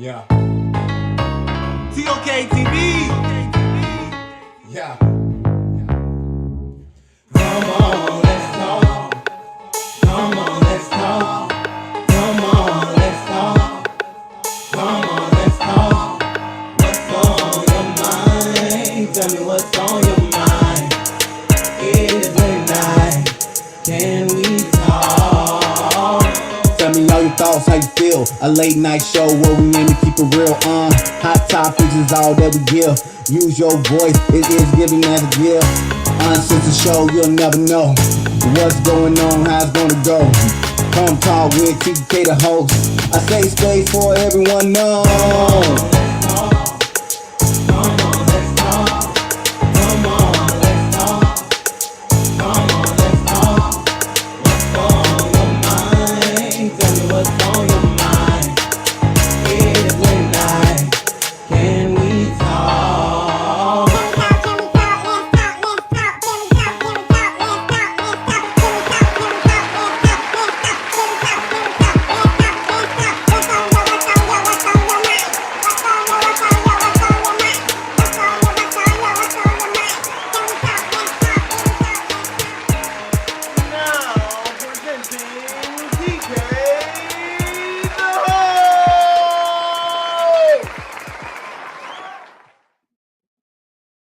Yeah. TOK TV. Yeah. Come on, let's talk. Come on, let's talk. Come on, let's talk. Come on, let's talk. What's on your mind? Tell me what's on your mind. Is it night? Can we talk? Tell me all your thoughts, how you feel. A late night show where we aim to keep it real. Hot topics is all that we give. Use your voice, it is giving as a gift. Uncensored show, you'll never know what's going on, how it's gonna go. Come talk with TK the host. I say space for everyone know.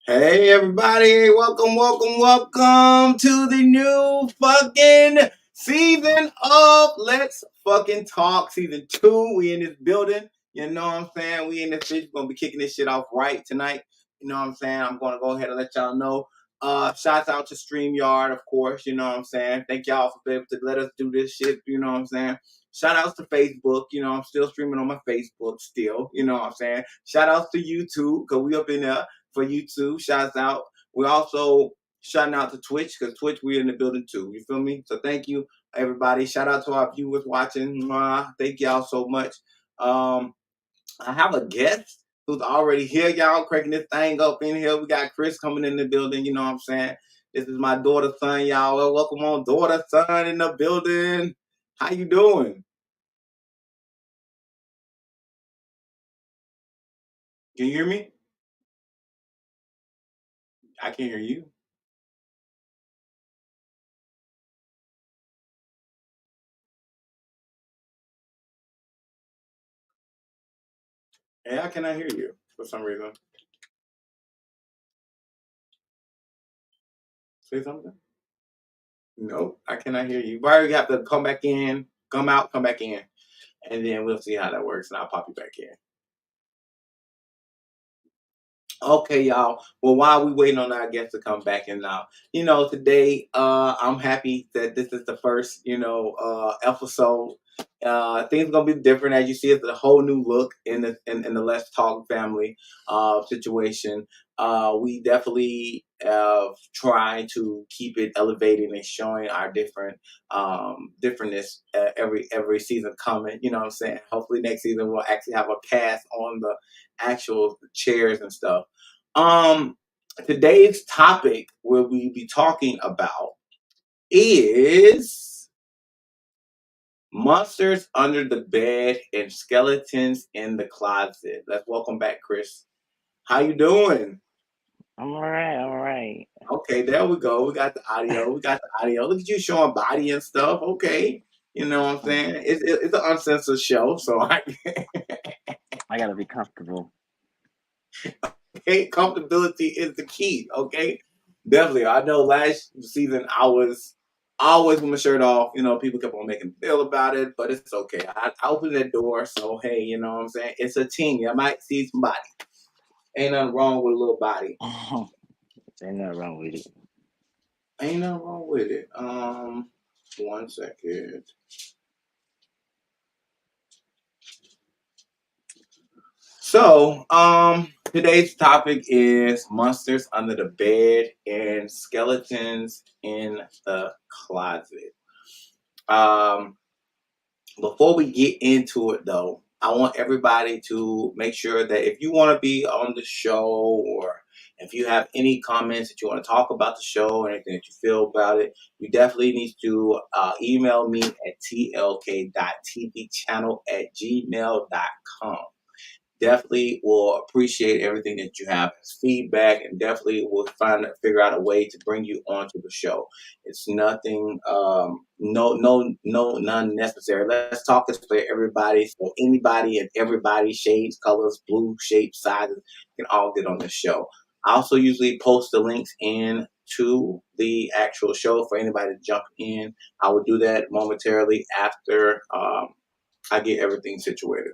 Hey everybody, welcome to the new fucking season of Let's Fucking Talk, season 2. We in this building, you know what I'm saying? We in this bitch, we're gonna be kicking this shit off right tonight. You know what I'm saying? I'm gonna go ahead and let y'all know. Shouts out to StreamYard, of course, you know what I'm saying? Thank y'all for being able to let us do this shit, you know what I'm saying? Shout outs to Facebook, you know, I'm still streaming on my Facebook still, you know what I'm saying? Shout outs to YouTube, because we up in there for YouTube. Shouts out. We also shouting out to Twitch, because Twitch, we're in the building too. You feel me? So thank you, everybody. Shout out to our viewers watching. Thank y'all so much. I have a guest who's already here, y'all, cracking this thing up in here. We got Chris coming in the building, you know what I'm saying? This is my daughter's son, y'all. Well, welcome on, daughter's son in the building. How you doing? Can you hear me? I can't hear you. Yeah, I cannot hear you for some reason. Say something. Nope, I cannot hear you. Barry, you have to come back in, come out, come back in, and then we'll see how that works, and I'll pop you back in. Okay, y'all. Well, while we waiting on our guests to come back in now, you know, today, I'm happy that this is the first, episode. Things gonna be different as you see. It's a whole new look in the Let's Talk family situation. We definitely try to keep it elevated and showing our differentness every season coming. You know what I'm saying? Hopefully next season we'll actually have a cast on the actual chairs and stuff. Today's topic we'll be talking about is monsters under the bed and skeletons in the closet. Let's welcome back Chris. How you doing? I'm alright. Okay, there we go. We got the audio. Look at you showing body and stuff. Okay. You know what I'm Mm. saying? It's an uncensored show, so I gotta be comfortable. comfortability is the key. Okay, definitely. I know last season I was always with my shirt off. You know, people kept on making a deal about it, but it's okay. I opened that door, so hey, you know what I'm saying? It's a team. I might see somebody. Ain't nothing wrong with a little body. Ain't nothing wrong with it. Ain't nothing wrong with it. 1 second. So, today's topic is monsters under the bed and skeletons in the closet. Um, Before we get into it, though, I want everybody to make sure that if you want to be on the show or if you have any comments that you want to talk about the show or anything that you feel about it, you definitely need to email me at tlk.tvchannel@gmail.com. Definitely will appreciate everything that you have as feedback and definitely will figure out a way to bring you onto the show. It's nothing none necessary. Let's talk this for everybody. So anybody and everybody, shades, colors, blue, shapes, sizes, can all get on the show. I also usually post the links in to the actual show for anybody to jump in. I will do that momentarily after I get everything situated.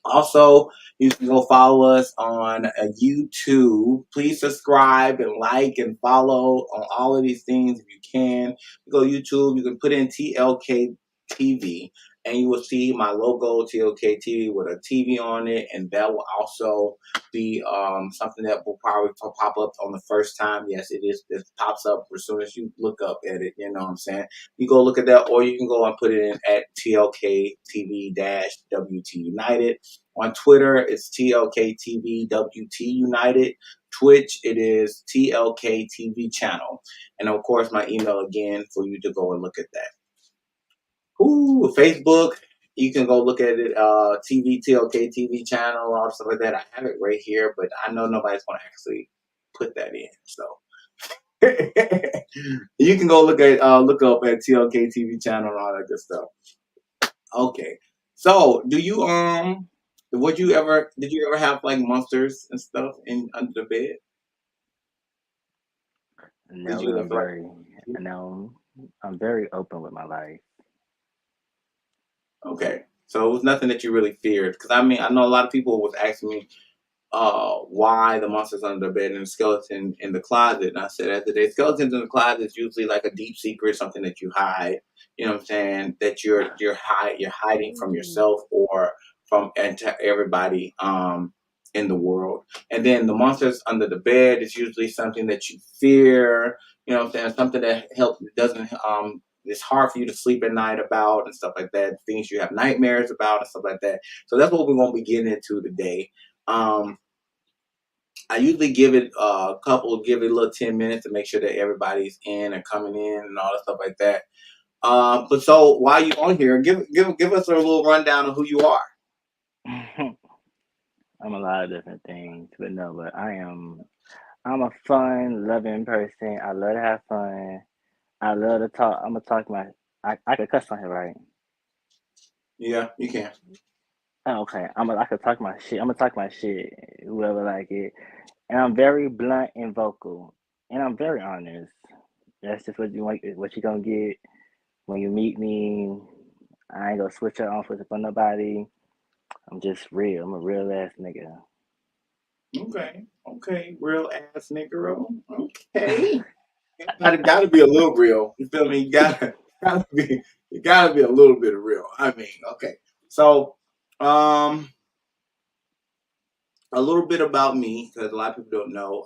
Also, you can go follow us on YouTube. Please subscribe and like and follow on all of these things if you can. You go YouTube, you can put in TLK TV and you will see my logo TLK TV with a TV on it, and that will also be something that will probably pop up on the first time. Yes, it is. It pops up as soon as you look up at it. You know what I'm saying? You go look at that, or you can go and put it in at TLK TV WT United. On Twitter, it's TLKTVWT United. Twitch, it is TLKTV channel. And of course, my email again for you to go and look at that. Ooh, Facebook, you can go look at it, TLK TV channel, all stuff like that. I have it right here, but I know nobody's going to actually put that in. So you can go look up at TLK TV channel and all that good stuff. Okay. So, do you did you ever have like monsters and stuff in under the bed? Did No, you but live like no, I'm very open with my life. okay? So it was nothing that you really feared because I mean I know a lot of people was asking me why the monsters under the bed and the skeleton in the closet. And I said, at the day, skeletons in the closet is usually like a deep secret, something that you hide. You know what I'm saying? That you're hiding from yourself or from everybody in the world. And then the monsters under the bed is usually something that you fear. You know what I'm saying? Something that helps doesn't it's hard for you to sleep at night about and stuff like that. Things you have nightmares about and stuff like that. So that's what we're gonna be getting into today. Um, I usually give it a little 10 minutes to make sure that everybody's in and coming in and all that stuff like that. But so while you on here, give us a little rundown of who you are. I'm a lot of different things, but no, but I'm a fun, loving person. I love to have fun. I love to talk. I'm gonna talk my. I could cuss on here, right? Yeah, you can. Oh, okay. I could talk my shit. I'm gonna talk my shit. Whoever like it. And I'm very blunt and vocal. And I'm very honest. That's just what you like. What you gonna get when you meet me. I ain't gonna switch up on switch up on nobody. I'm just real. I'm a real ass nigga. Okay, okay, real ass nigga. Okay, gotta be a little real. You feel me? You gotta be a little bit of real. I mean, okay. So, um, a little bit about me because a lot of people don't know.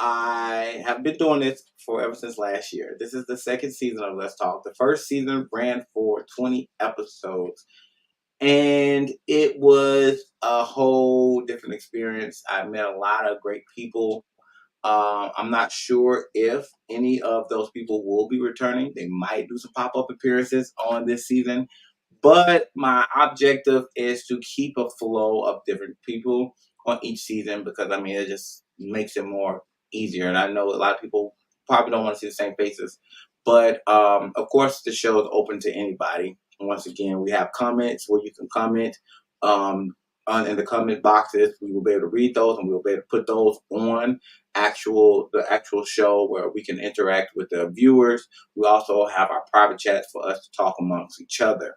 I have been doing this for ever since last year. This is the second season of Let's Talk. The first season ran for 20 episodes, and it was a whole different experience. I met a lot of great people. I'm not sure if any of those people will be returning. They might do some pop up appearances on this season, but my objective is to keep a flow of different people on each season because I mean it just makes it more easier. And I know a lot of people probably don't want to see the same faces, But of course, the show is open to anybody. And once again, we have comments where you can comment um, in the comment boxes. We will be able to read those, and we will be able to put those on the actual show where we can interact with the viewers. We also have our private chats for us to talk amongst each other.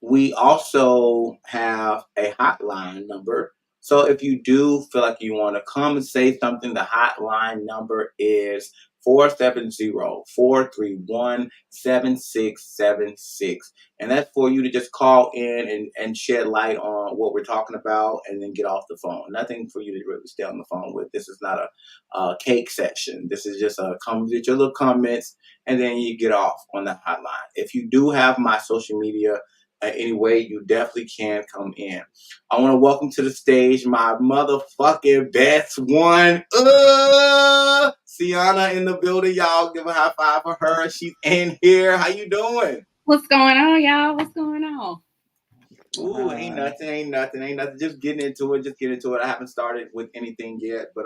We also have a hotline number. So if you do feel like you want to come and say something, the hotline number is 470-431-7676. And that's for you to just call in and shed light on what we're talking about and then get off the phone. Nothing for you to really stay on the phone with. This is not a cake session. This is just a come get your little comments and then you get off on the hotline. If you do have my social media anyway, you definitely can come in. I want to welcome to the stage my motherfucking best one, Sienna in the building. Y'all give a high five for her. She's in here. How you doing? What's going on, y'all? What's going on? Ooh, ain't nothing. Just getting into it. I haven't started with anything yet, but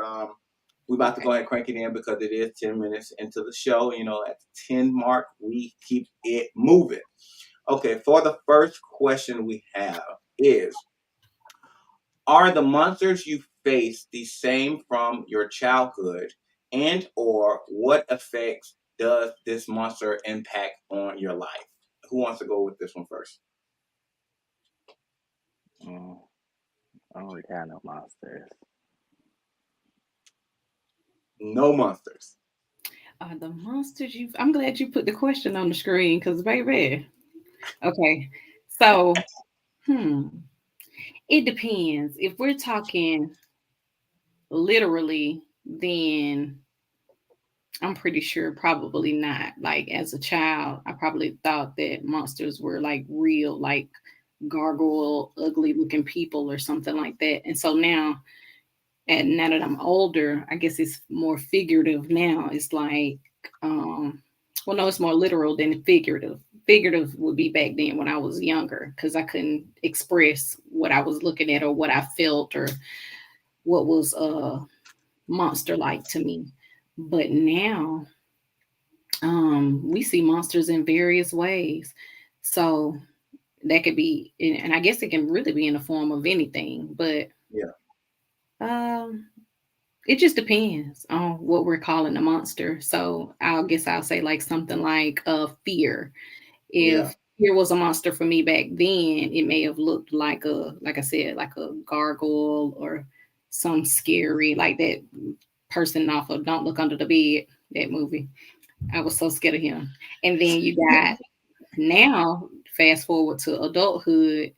we about to go ahead and crank it in because it is 10 minutes into the show. You know, at the 10 mark, we keep it moving. Okay, for the first question we have is, are the monsters you face the same from your childhood, and or what effects does this monster impact on your life? Who wants to go with this one first? I don't really have no monsters. No monsters. The monsters you. I'm glad you put the question on the screen because, baby. Okay, so it depends. If we're talking literally, then I'm pretty sure probably not. Like as a child, I probably thought that monsters were like real, like gargoyle, ugly looking people or something like that. And so now, and now that I'm older, I guess it's more figurative now. It's like, well, no, it's more literal than figurative. Figurative would be back then when I was younger because I couldn't express what I was looking at or what I felt or what was monster like to me. But now, we see monsters in various ways. So that could be, and I guess it can really be in the form of anything. But Yeah. It just depends on what we're calling a monster. So I guess I'll say like something like fear. Yeah. If fear was a monster for me back then, it may have looked like like I said, like a gargoyle or some scary, like that person off of Don't Look Under the Bed, that movie. I was so scared of him. And then you got now, fast forward to adulthood,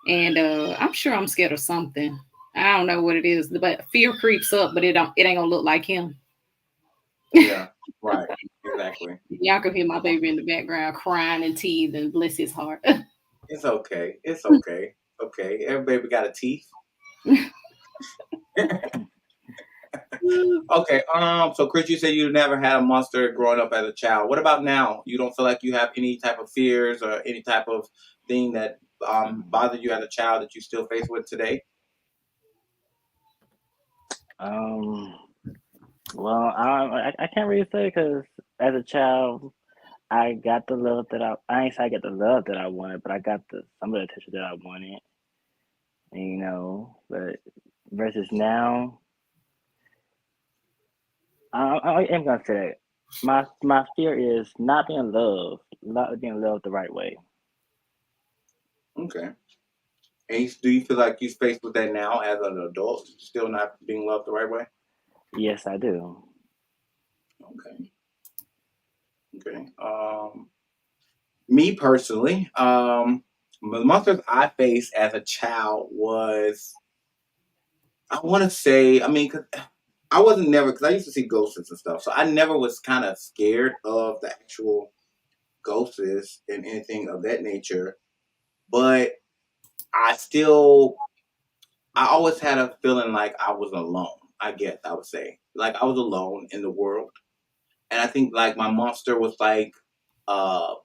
and I'm sure I'm scared of something. I don't know what it is, but fear creeps up, but it ain't gonna look like him. Yeah. Right. Exactly. Y'all can hear my baby in the background crying and teething. Bless his heart. It's okay. It's okay. Okay. Every baby got a teeth. Okay. So Chris, you said you never had a monster growing up as a child. What about now? You don't feel like you have any type of fears or any type of thing that bothered you as a child that you still face with today? Well, I can't really say because as a child, I got the love that I ain't say I got the love that I wanted, but I got some of the attention that I wanted, but versus now, I am gonna say that my fear is not being loved the right way. Okay. And do you feel like you're faced with that now as an adult, still not being loved the right way? Yes, I do. Okay. Okay. Me personally, the monsters I faced as a child was, I want to say, I mean, 'cause I wasn't never, because I used to see ghosts and stuff, so I never was kind of scared of the actual ghosts and anything of that nature. But I still, I always had a feeling like I was alone. I guess I would say, like I was alone in the world, and I think like my monster was like, uh,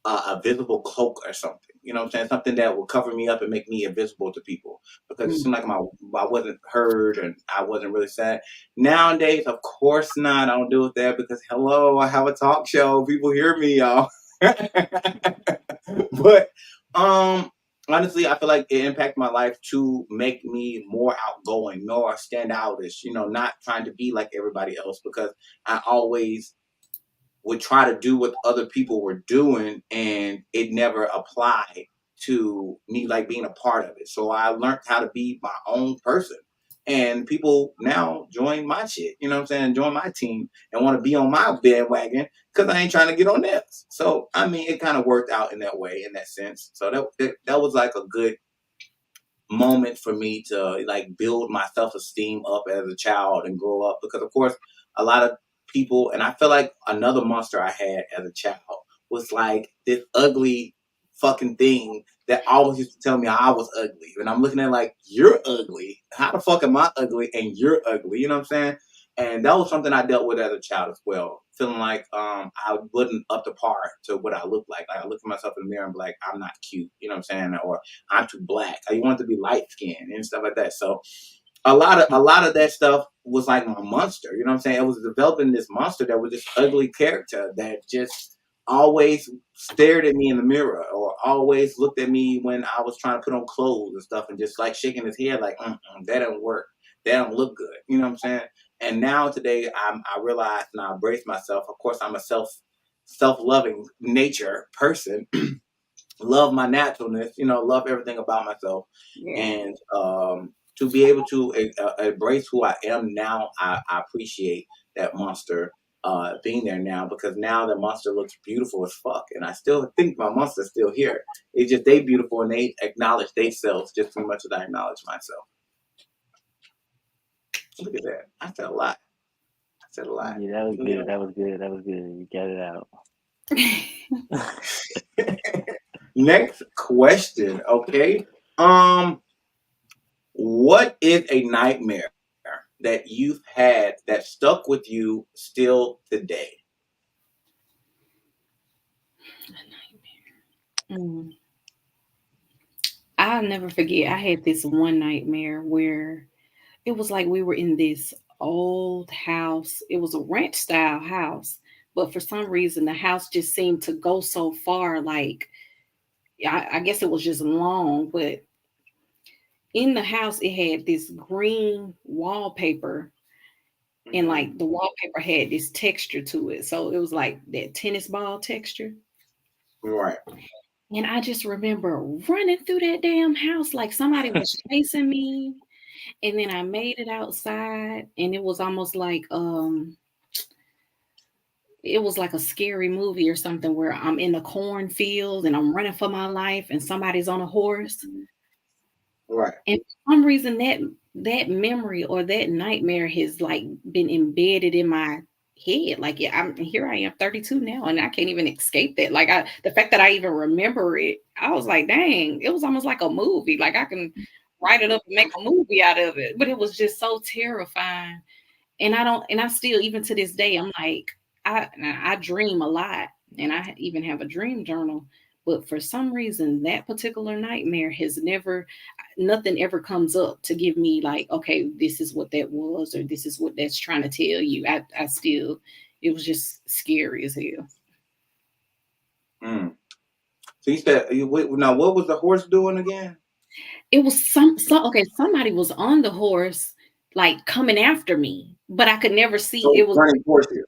a visible cloak or something. You know what I'm saying? Something that will cover me up and make me invisible to people because it Mm. seemed like I wasn't heard and I wasn't really sad. Nowadays, of course not. I don't do it there because hello, I have a talk show. People hear me, y'all. But honestly, I feel like it impacted my life to make me more outgoing, more standoutish, not trying to be like everybody else because I always would try to do what other people were doing and it never applied to me like being a part of it. So I learned how to be my own person. And people now join my shit, you know what I'm saying? Join my team and want to be on my bandwagon because I ain't trying to get on theirs. So I mean it kind of worked out in that way, in that sense. So that was like a good moment for me to like build my self-esteem up as a child and grow up because of course a lot of people, and I feel like another monster I had as a child was like this ugly fucking thing that always used to tell me I was ugly, and I'm looking at it like you're ugly, how the fuck am I ugly and you're ugly, you know what I'm saying? And that was something I dealt with as a child as well, feeling like I wasn't up to par to what I looked like I look at myself in the mirror and be like I'm not cute, you know what I'm saying? Or I'm too black. I want to be light skinned and stuff like that. So a lot of that stuff was like my monster. You know what I'm saying? It was developing this monster that was this ugly character that just always stared at me in the mirror or always looked at me when I was trying to put on clothes and stuff and just like shaking his head like, that don't work. That don't look good. You know what I'm saying? And now today I realize and I embrace myself. Of course, I'm a self-loving nature person, love my naturalness, love everything about myself. Yeah. And to be able to embrace who I am now, I appreciate that monster being there now because now the monster looks beautiful as fuck. And I still think my monster's still here. It's just they beautiful and they acknowledge themselves just as much as I acknowledge myself. Look at that. I said a lot. I said a lot. Yeah, that was Yeah. good. That was good. That was good. You got it out. Next question, okay? What is a nightmare that you've had that stuck with you still today? Mm. I'll never forget. I had this one nightmare where it was like we were in this old house. It was a ranch style house, but for some reason the house just seemed to go so far. Like I guess it was just long, but in the house it had this green wallpaper, and like the wallpaper had this texture to it. So it was like that tennis ball texture. Right. And I just remember running through that damn house like somebody was chasing me. And then I made it outside, and it was almost like it was like a scary movie or something where I'm in the cornfield and I'm running for my life and somebody's on a horse. Right. And for some reason that memory or that nightmare has like been embedded in my head. Like yeah, I am 32 now and I can't even escape that. Like the fact that I even remember it, I was like, dang, it was almost like a movie. Like I can write it up and make a movie out of it. But it was just so terrifying. And I still even to this day, I'm like, I dream a lot and I even have a dream journal. But for some reason, that particular nightmare has never, nothing ever comes up to give me like, okay, this is what that was, or this is what that's trying to tell you. I still, it was just scary as hell. Mm. So you said now what was the horse doing again? It was okay, somebody was on the horse, like coming after me, but I could never see. So It was running towards you.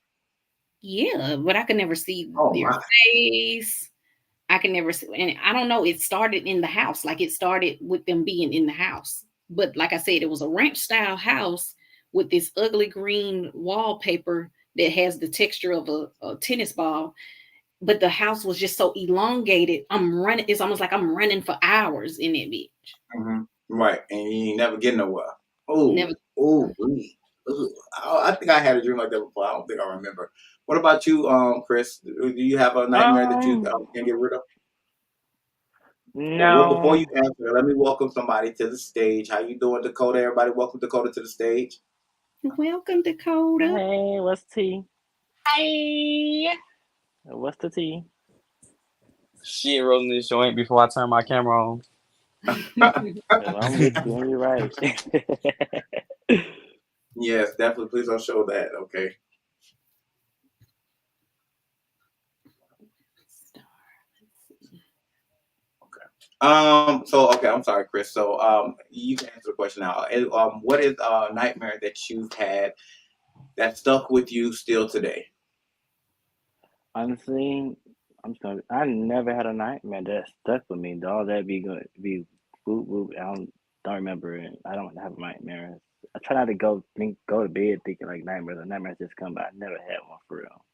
yeah, but I could never see Oh their my. face. I can never see, and I don't know. It started in the house, like it started with them being in the house. But like I said, it was a ranch style house with this ugly green wallpaper that has the texture of a tennis ball. But the house was just so elongated. I'm running. It's almost like I'm running for hours in that bitch. Hmm. Right. And you ain't never get nowhere. Oh, Never. oh, I think I had a dream like that before. I don't think I remember. What about you, Chris? Do you have a nightmare that you can't get rid of? Well, before you No. answer, let me welcome somebody to the stage. How you doing, Dakota? Everybody, welcome Dakota to the stage. Welcome, Dakota. Hey, what's tea? Hi. What's the tea? She ain't rolling this joint before I turn my camera on. I'm with you, and you're right. Yes, definitely. Please don't show that. Okay. So okay, I'm sorry, Chris. So you can answer the question now. What is a nightmare that you've had that stuck with you still today? Honestly, I never had a nightmare that stuck with me. All that be good, be whoop whoop. I don't remember it. I don't have nightmares. I try not to go to bed thinking like nightmares. The nightmares just come by. I never had one for real.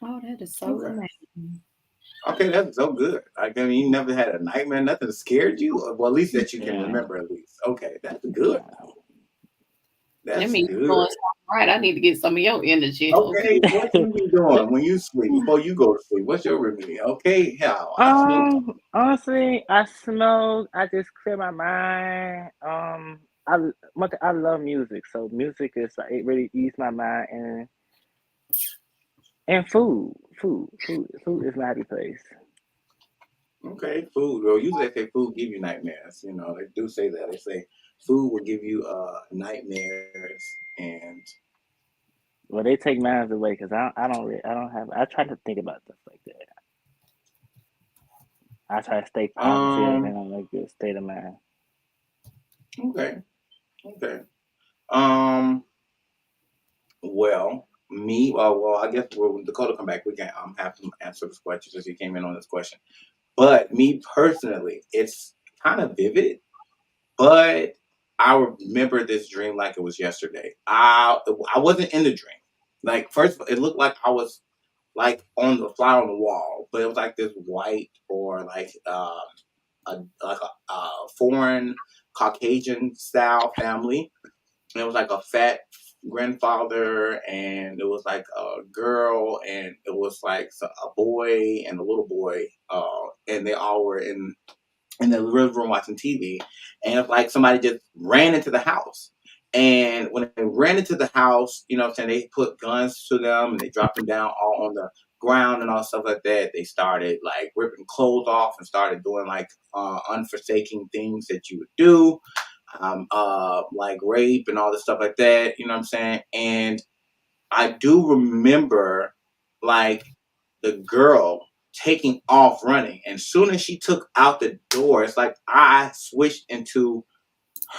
Oh, that is so Okay. amazing. Okay, that's so good. I mean, you never had a nightmare, nothing scared you? Well, at least that you can Yeah, remember, at least. Okay, that's good. yeah. That That's means you're doing good. something right. I need to get some of your energy. Okay. Okay, what you be doing when you sleep, before you go to sleep? What's your remedy? Okay, hell, I smoke. Honestly, I smoke. I just clear my mind. I love music, so music is like it really ease my mind, and food is my happy place. Okay, food. Well, usually they say food give you nightmares. You know, they do say that. They say food will give you nightmares, and Well, they take mine away because I don't have. I try to think about stuff like that. I try to stay positive um. and I'm in a good state of mind. Okay, okay. Um. Well, me. Well, I guess when Dakota come back, we can have him answer this question since he came in on this question. But me personally, it's kind of vivid, but I remember this dream like it was yesterday. I wasn't in the dream. Like first, it looked like I was like on the fly on the wall, but it was like this white or like a foreign Caucasian style family. And it was like a fat grandfather, and it was like a girl, and it was like a boy and a little boy, and they all were in the living room watching TV, and it's like somebody just ran into the house. And when they ran into the house, you know what I'm saying, they put guns to them and they dropped them down all on the ground and all stuff like that. They started like ripping clothes off and started doing like unforsaking things that you would do, like rape and all this stuff like that, you know what I'm saying? And I do remember like the girl taking off running. And soon as she took out the door, it's like I switched into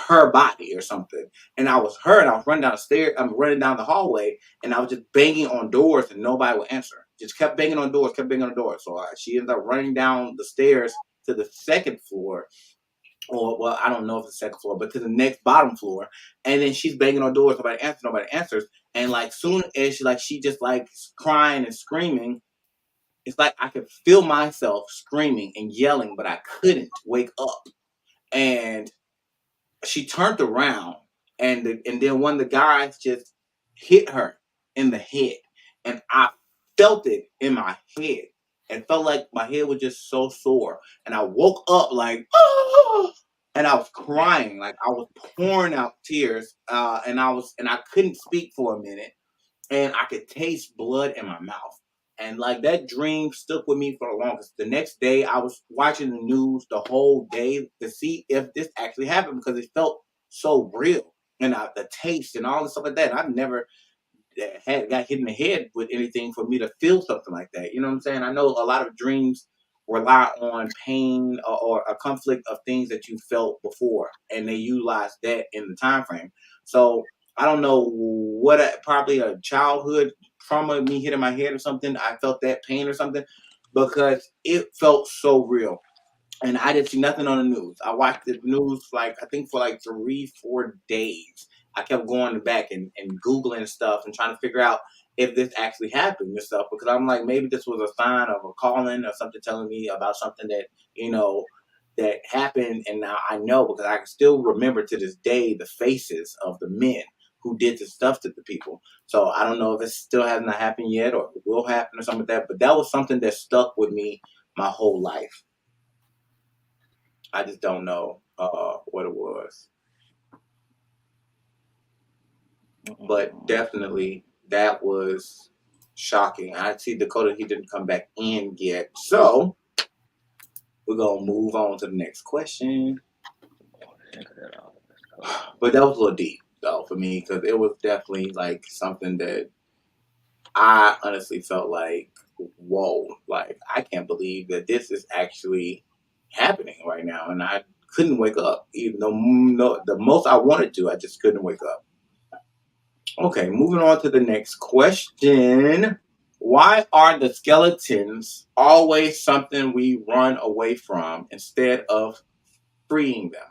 her body or something. And I was her and I was running down the stairs, I'm running down the hallway, and I was just banging on doors and nobody would answer. Just kept banging on doors, kept banging on doors. So she ended up running down the stairs to the second floor, or well, I don't know if it's the second floor, but to the next bottom floor. And then she's banging on doors, nobody answers. And like soon as she just like crying and screaming, it's like I could feel myself screaming and yelling, but I couldn't wake up. And she turned around, and then one of the guys just hit her in the head, and I felt it in my head. And felt like my head was just so sore, and I woke up like, "Ah!" And I was crying, like I was pouring out tears, and I couldn't speak for a minute, and I could taste blood in my mouth. And like that dream stuck with me for the longest. The next day, I was watching the news the whole day to see if this actually happened because it felt so real. And the taste and all the stuff like that. I've never had got hit in the head with anything for me to feel something like that. You know what I'm saying? I know a lot of dreams rely on pain or a conflict of things that you felt before, and they utilize that in the time frame. So I don't know what probably a childhood trauma, me hitting my head or something. I felt that pain or something because it felt so real, and I didn't see nothing on the news. I watched the news like I think for like 3, 4 days. I kept going back and Googling stuff and trying to figure out if this actually happened and stuff because I'm like maybe this was a sign of a calling or something telling me about something that you know that happened, and now I know because I can still remember to this day the faces of the men who did this stuff to the people. So I don't know if it still hasn't happened yet or it will happen or something like that, but that was something that stuck with me my whole life. I just don't know what it was, but Mm-mm. definitely that was shocking. I see Dakota; he didn't come back in yet. So We're gonna move on to the next question. But that was a little deep though for me because it was definitely like something that I honestly felt like, whoa, like I can't believe that this is actually happening right now, and I couldn't wake up, even though the most I wanted to, I just couldn't wake up. Okay, moving on to the next question. Why are the skeletons always something we run away from instead of freeing them?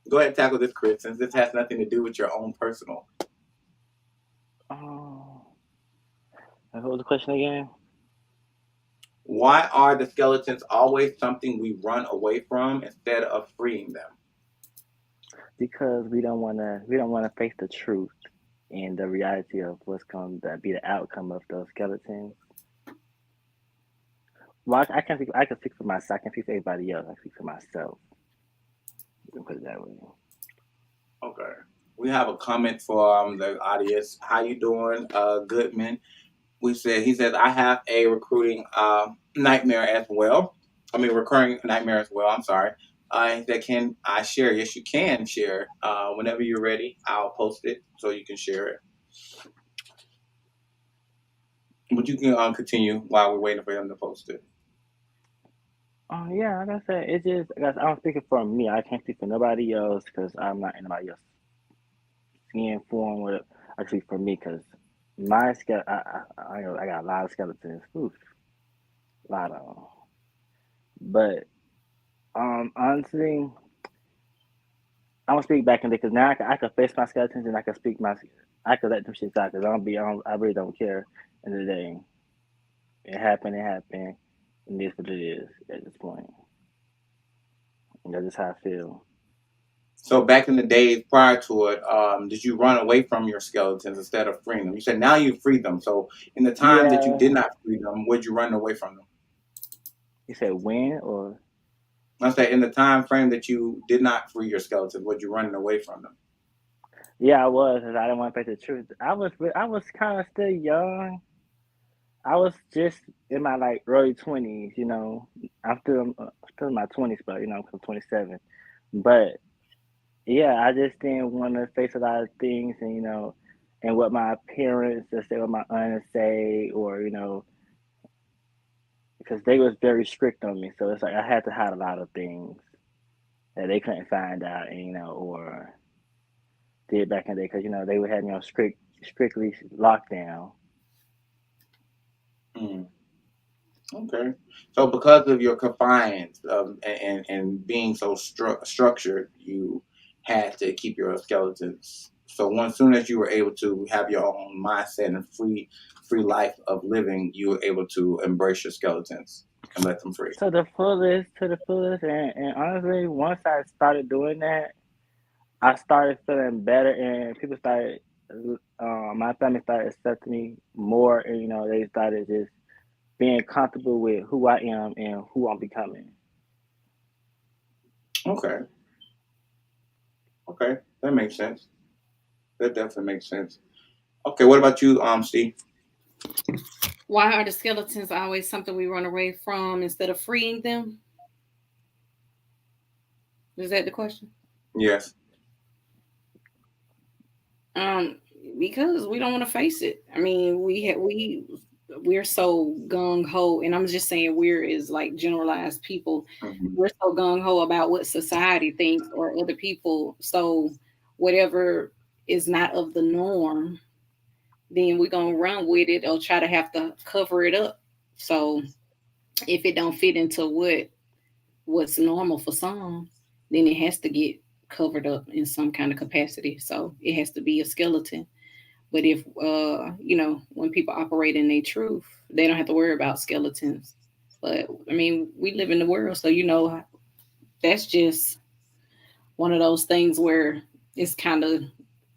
Go ahead and tackle this, Chris, since this has nothing to do with your own personal. Oh, what was the question again? Why are the skeletons always something we run away from instead of freeing them? Because we don't wanna face the truth and the reality of what's going to be the outcome of those skeletons. Well, I can speak for myself. I can speak for everybody else. I can speak for myself. You can put it that way. Okay. We have a comment from the audience. How you doing, Goodman? He says, I have a recruiting nightmare as well. I mean, recurring nightmare as well. I'm sorry. That can I share? Yes, you can share. Whenever you're ready, I'll post it so you can share it. But you can continue while we're waiting for him to post it. Yeah, like I said, it's just, I guess I'm speaking for me. I can't speak for nobody else because I'm not in anybody else's skin form. With I speak for me because my I got a lot of skeletons. Oof, a lot of them. But honestly, I'm gonna speak back in there because now I can face my skeletons and I can let them shit out because I really don't care. In the day, it happened. It happened. And this what it is at this point. And that's just how I feel. So back in the days prior to it, did you run away from your skeletons instead of freeing them? You said now you free them. So in the time that you did Yeah, not free them, would you run away from them? you said when or I said in the time frame that you did not free your skeletons, would you running away from them? yeah, I was 'cause I didn't want to face the truth. I was kind of still young. I was just in my like early 20s. I'm still in my 20s, but I'm 27. But yeah, I just didn't want to face a lot of things, and and what my parents, let's say, what my aunt say, or because they was very strict on me, so it's like I had to hide a lot of things that they couldn't find out, and or did back in the day, because they would have me on strictly lockdown. Mm, okay. So because of your confinement and being so structured, you had to keep your skeletons. So once soon as you were able to have your own mindset and free life of living, you were able to embrace your skeletons and let them free. To the fullest, and honestly, once I started doing that, I started feeling better, and people started, my family started accepting me more, and they started just being comfortable with who I am and who I'm becoming. Okay. Okay. That makes sense. That definitely makes sense. Okay. What about you, Steve? Why are the skeletons always something we run away from instead of freeing them? Is that the question? Yes. Um, because we don't want to face it. I mean, we're so gung ho, and I'm just saying we're is like generalized people. Hmm. We're so gung ho about what society thinks or other people. So whatever is not of the norm, then we're gonna run with it or try to have to cover it up. So if it don't fit into what's normal for some, then it has to get covered up in some kind of capacity. So it has to be a skeleton. But if when people operate in their truth, they don't have to worry about skeletons. But I mean, we live in the world, so that's just one of those things where it's kind of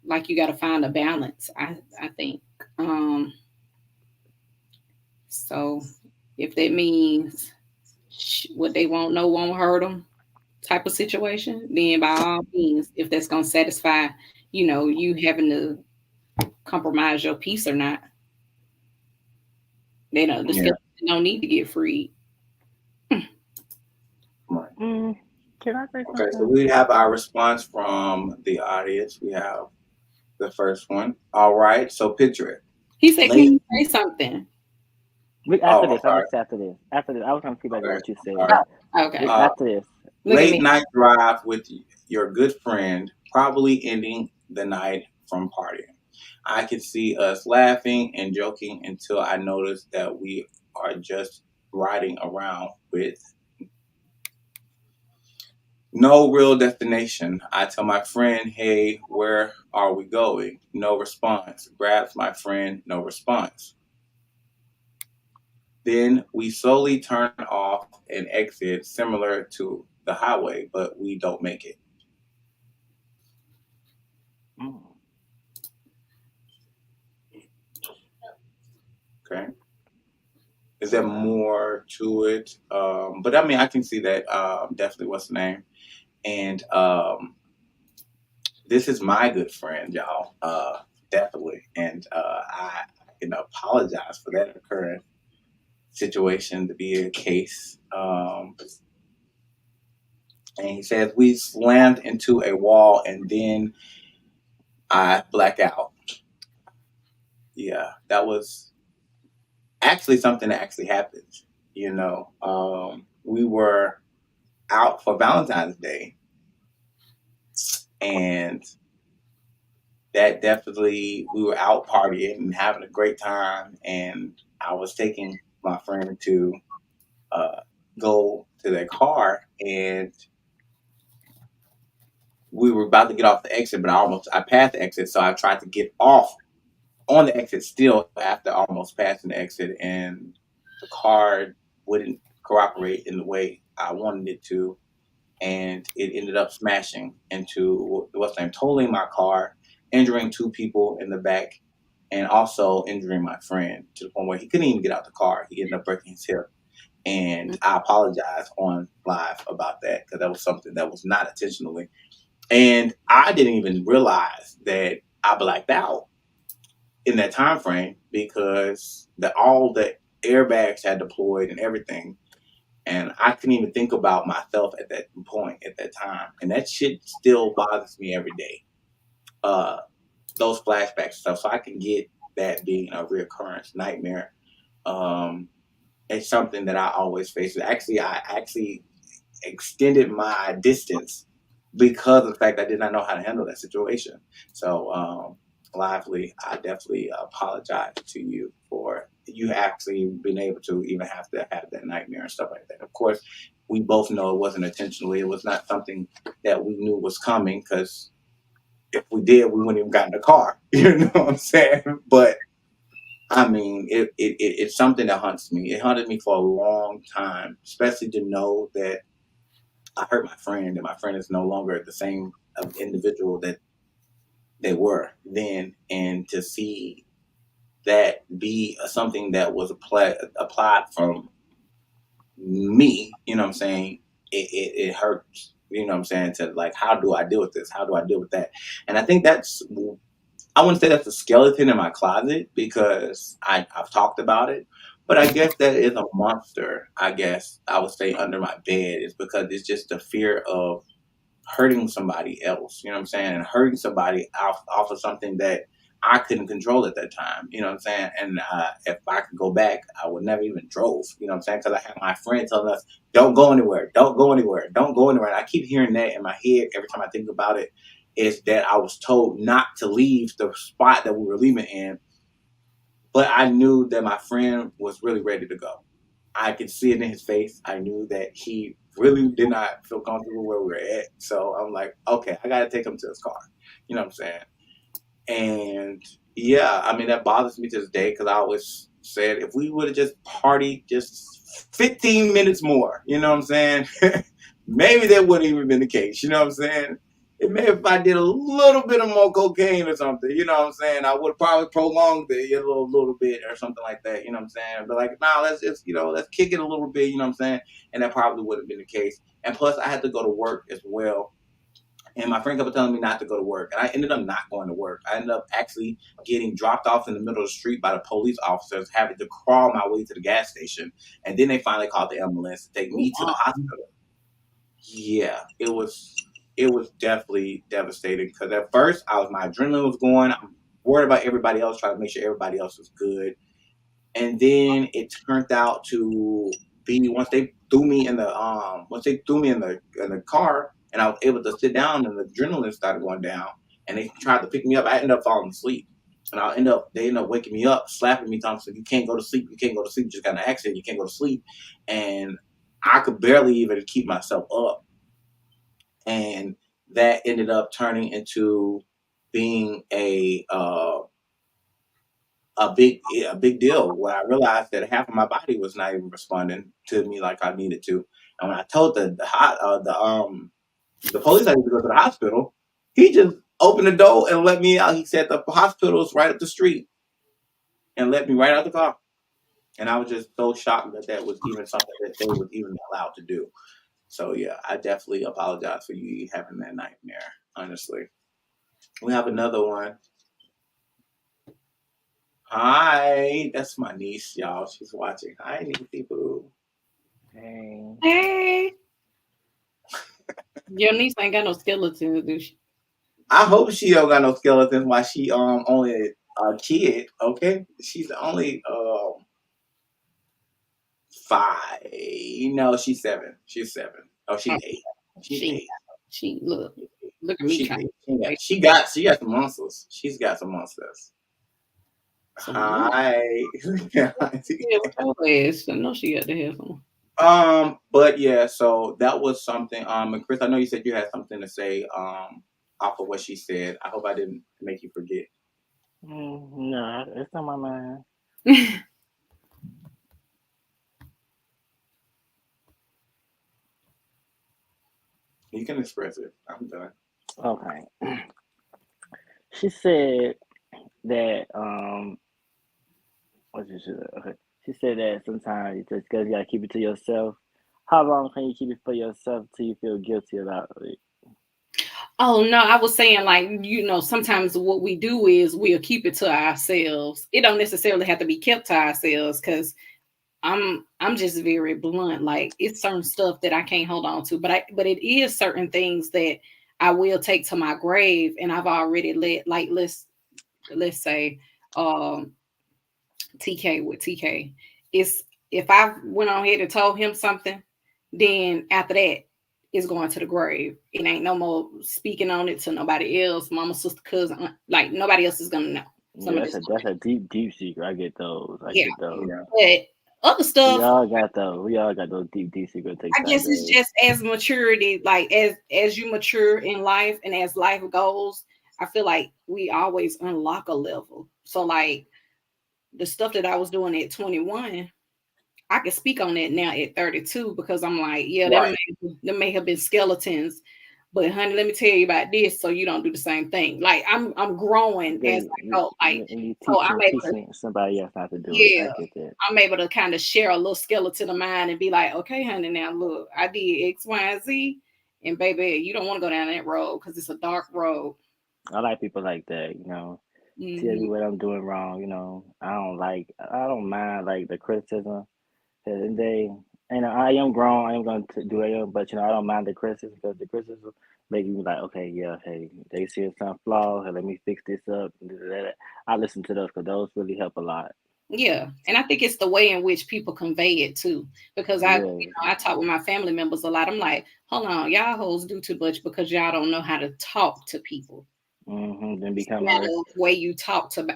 like you got to find a balance. I think. Um, so if that means what they won't know won't hurt them, type of situation, then by all means, if that's gonna satisfy, you having to compromise your peace or not, the Yeah. skeleton don't need to get freed. Can I say Okay, so something? we have our response from the audience. We have the first one. All right, so picture it. He said, "Can Late. you say something?" After Oh, I'm this, I sorry. want to say after this. After this, I was trying to feedback on Okay, what you all said. right. Okay. Uh, After this, Look at Late me. night drive with your good friend, probably ending the night from partying. I could see us laughing and joking until I noticed that we are just riding around with no real destination. I tell my friend, hey, where are we going? No response. Grabs my friend, no response. Then we slowly turn off and exit similar to the highway, but we don't make it. mm, Okay. Is there more to it? But I mean, I can see that definitely. What's the name? And this is my good friend, y'all. Definitely. And I can apologize for that occurring situation to be a case. And he says we slammed into a wall and then I black out. Yeah, that was actually something that actually happened. We were out for Valentine's Day, and that definitely we were out partying and having a great time, and I was taking my friend to uh, go to their car, and we were about to get off the exit, but I passed the exit, so I tried to get off on the exit still after almost passing the exit, and the car wouldn't cooperate in the way I wanted it to, and it ended up smashing into what's name, totaling my car, injuring two people in the back, and also injuring my friend to the point where he couldn't even get out the car. He ended up breaking his hip. And I apologize on live about that because that was something that was not intentionally. And I didn't even realize that I blacked out in that time frame because all the airbags had deployed and everything. And I couldn't even think about myself at that point, at that time. And that shit still bothers me every day. Those flashbacks and stuff. So I can get that being a reoccurrence nightmare. It's something that I always face. I actually extended my distance because of the fact I did not know how to handle that situation. So, Lively, I definitely apologize to you for you actually being able to even have to have that nightmare and stuff like that. Of course, we both know it wasn't intentionally. It was not something that we knew was coming because if we did, we wouldn't even got in the car. You know what I'm saying? But I mean, it's something that haunts me. It haunted me for a long time, especially to know that I hurt my friend, and my friend is no longer the same individual that they were then, and to see that be something that was applied from me, you know what I'm saying? It hurts, you know what I'm saying? To like, how do I deal with this? How do I deal with that? And I think I wouldn't say that's a skeleton in my closet because I've talked about it, but I guess that is a monster. I guess I would say under my bed is because it's just the fear of hurting somebody else. You know what I'm saying? And hurting somebody off of something that I couldn't control at that time. You know what I'm saying? And if I could go back, I would never even drove. You know what I'm saying? Because I had my friend telling us, "Don't go anywhere. Don't go anywhere. Don't go anywhere." And I keep hearing that in my head every time I think about it. Is that I was told not to leave the spot that we were leaving in, but I knew that my friend was really ready to go. I could see it in his face. I knew that he really did not feel comfortable where we were at. So I'm like, okay, I got to take him to his car. You know what I'm saying? And yeah, I mean, that bothers me to this day because I always said if we would have just partied just 15 minutes more, you know what I'm saying? Maybe that wouldn't even been the case. You know what I'm saying? It may if I did a little bit of more cocaine or something, you know what I'm saying? I would probably prolong it a little bit or something like that, you know what I'm saying? But like, nah, let's just, let's kick it a little bit, you know what I'm saying? And that probably would have been the case. And plus, I had to go to work as well. And my friend kept telling me not to go to work. And I ended up not going to work. I ended up actually getting dropped off in the middle of the street by the police officers, having to crawl my way to the gas station. And then they finally called the ambulance to take me to the hospital. yeah, it was definitely devastating because at first my adrenaline was going. I'm worried about everybody else, trying to make sure everybody else was good, and then it turned out to be once they threw me in the car and I was able to sit down and the adrenaline started going down and they tried to pick me up. I ended up falling asleep. And they end up waking me up, slapping me, telling me, you can't go to sleep, you can't go to sleep, you just got in an accident, you can't go to sleep. And I could barely even keep myself up. And that ended up turning into being a big deal when I realized that half of my body was not even responding to me like I needed to. And when I told the police I need to go to the hospital, he just opened the door and let me out. He said the hospital's right up the street and let me right out the car. And I was just so shocked that that was even something that they was even allowed to do. So yeah, I definitely apologize for you having that nightmare. Honestly, we have another one. Hi, that's my niece, y'all. She's watching. Hi, Niecey Boo. Hey. Hey, your niece ain't got no skeletons, do she? I hope she don't got no skeletons while she only a kid. Okay, she's only 5. No, she's 7. She's 7. Oh, she's 8. She's She 8. she look at me She's trying 8. to say She got some monsters. She's got some monsters. some more. Hi. Yeah, with your ass. I know she got to have some. But yeah, so that was something. And Chris, I know you said you had something to say off of what she said. I hope I didn't make you forget. No, it's on my mind. You can express it. I'm done. Okay. She said that what did she say? Okay. She said that sometimes it's just because you gotta keep it to yourself. How long can you keep it for yourself till you feel guilty about it? Oh no, I was saying like sometimes what we do is we'll keep it to ourselves. It don't necessarily have to be kept to ourselves because I'm just very blunt. Like it's certain stuff that I can't hold on to, but it is certain things that I will take to my grave, and I've already let like let's say um TK with TK. It's if I went on ahead and told him something, then after that, it's going to the grave. It ain't no more speaking on it to nobody else, mama, sister, cousin, like nobody else is gonna know. Some Yeah, of this, that's a deep secret. I get those. I yeah. get those. Yeah. But other We stuff, all got those. We all got those deep secret takes I our guess it's grave. just as maturity, like as you mature in life and as life goes, I feel like we always unlock a level. So like the stuff that I was doing at 21, I can speak on that now at 32 because I'm like, yeah, Right. there may have been skeletons, but honey, let me tell you about this so you don't do the same thing. Like I'm growing Yeah, as I go. Like and you so I'm able to, teaching somebody else not to do it. I yeah, get that. I'm able to kind of share a little skeleton of mine and be like, okay, honey, now look, I did X, Y, and Z, and baby, you don't want to go down that road because it's a dark road. I like people like that. Tell Hmm. me what I'm doing wrong. I don't mind like the criticism. And I am grown. I am going to do it, but I don't mind the criticism because the criticism make me like, okay, yeah, hey, they see some flaw. Hey, let me fix this up. I listen to those because those really help a lot. Yeah, and I think it's the way in which people convey it too. Because Yeah. I talk with my family members a lot. I'm like, hold on, y'all hoes do too much because y'all don't know how to talk to people. Then It's a become matter of the way you talk to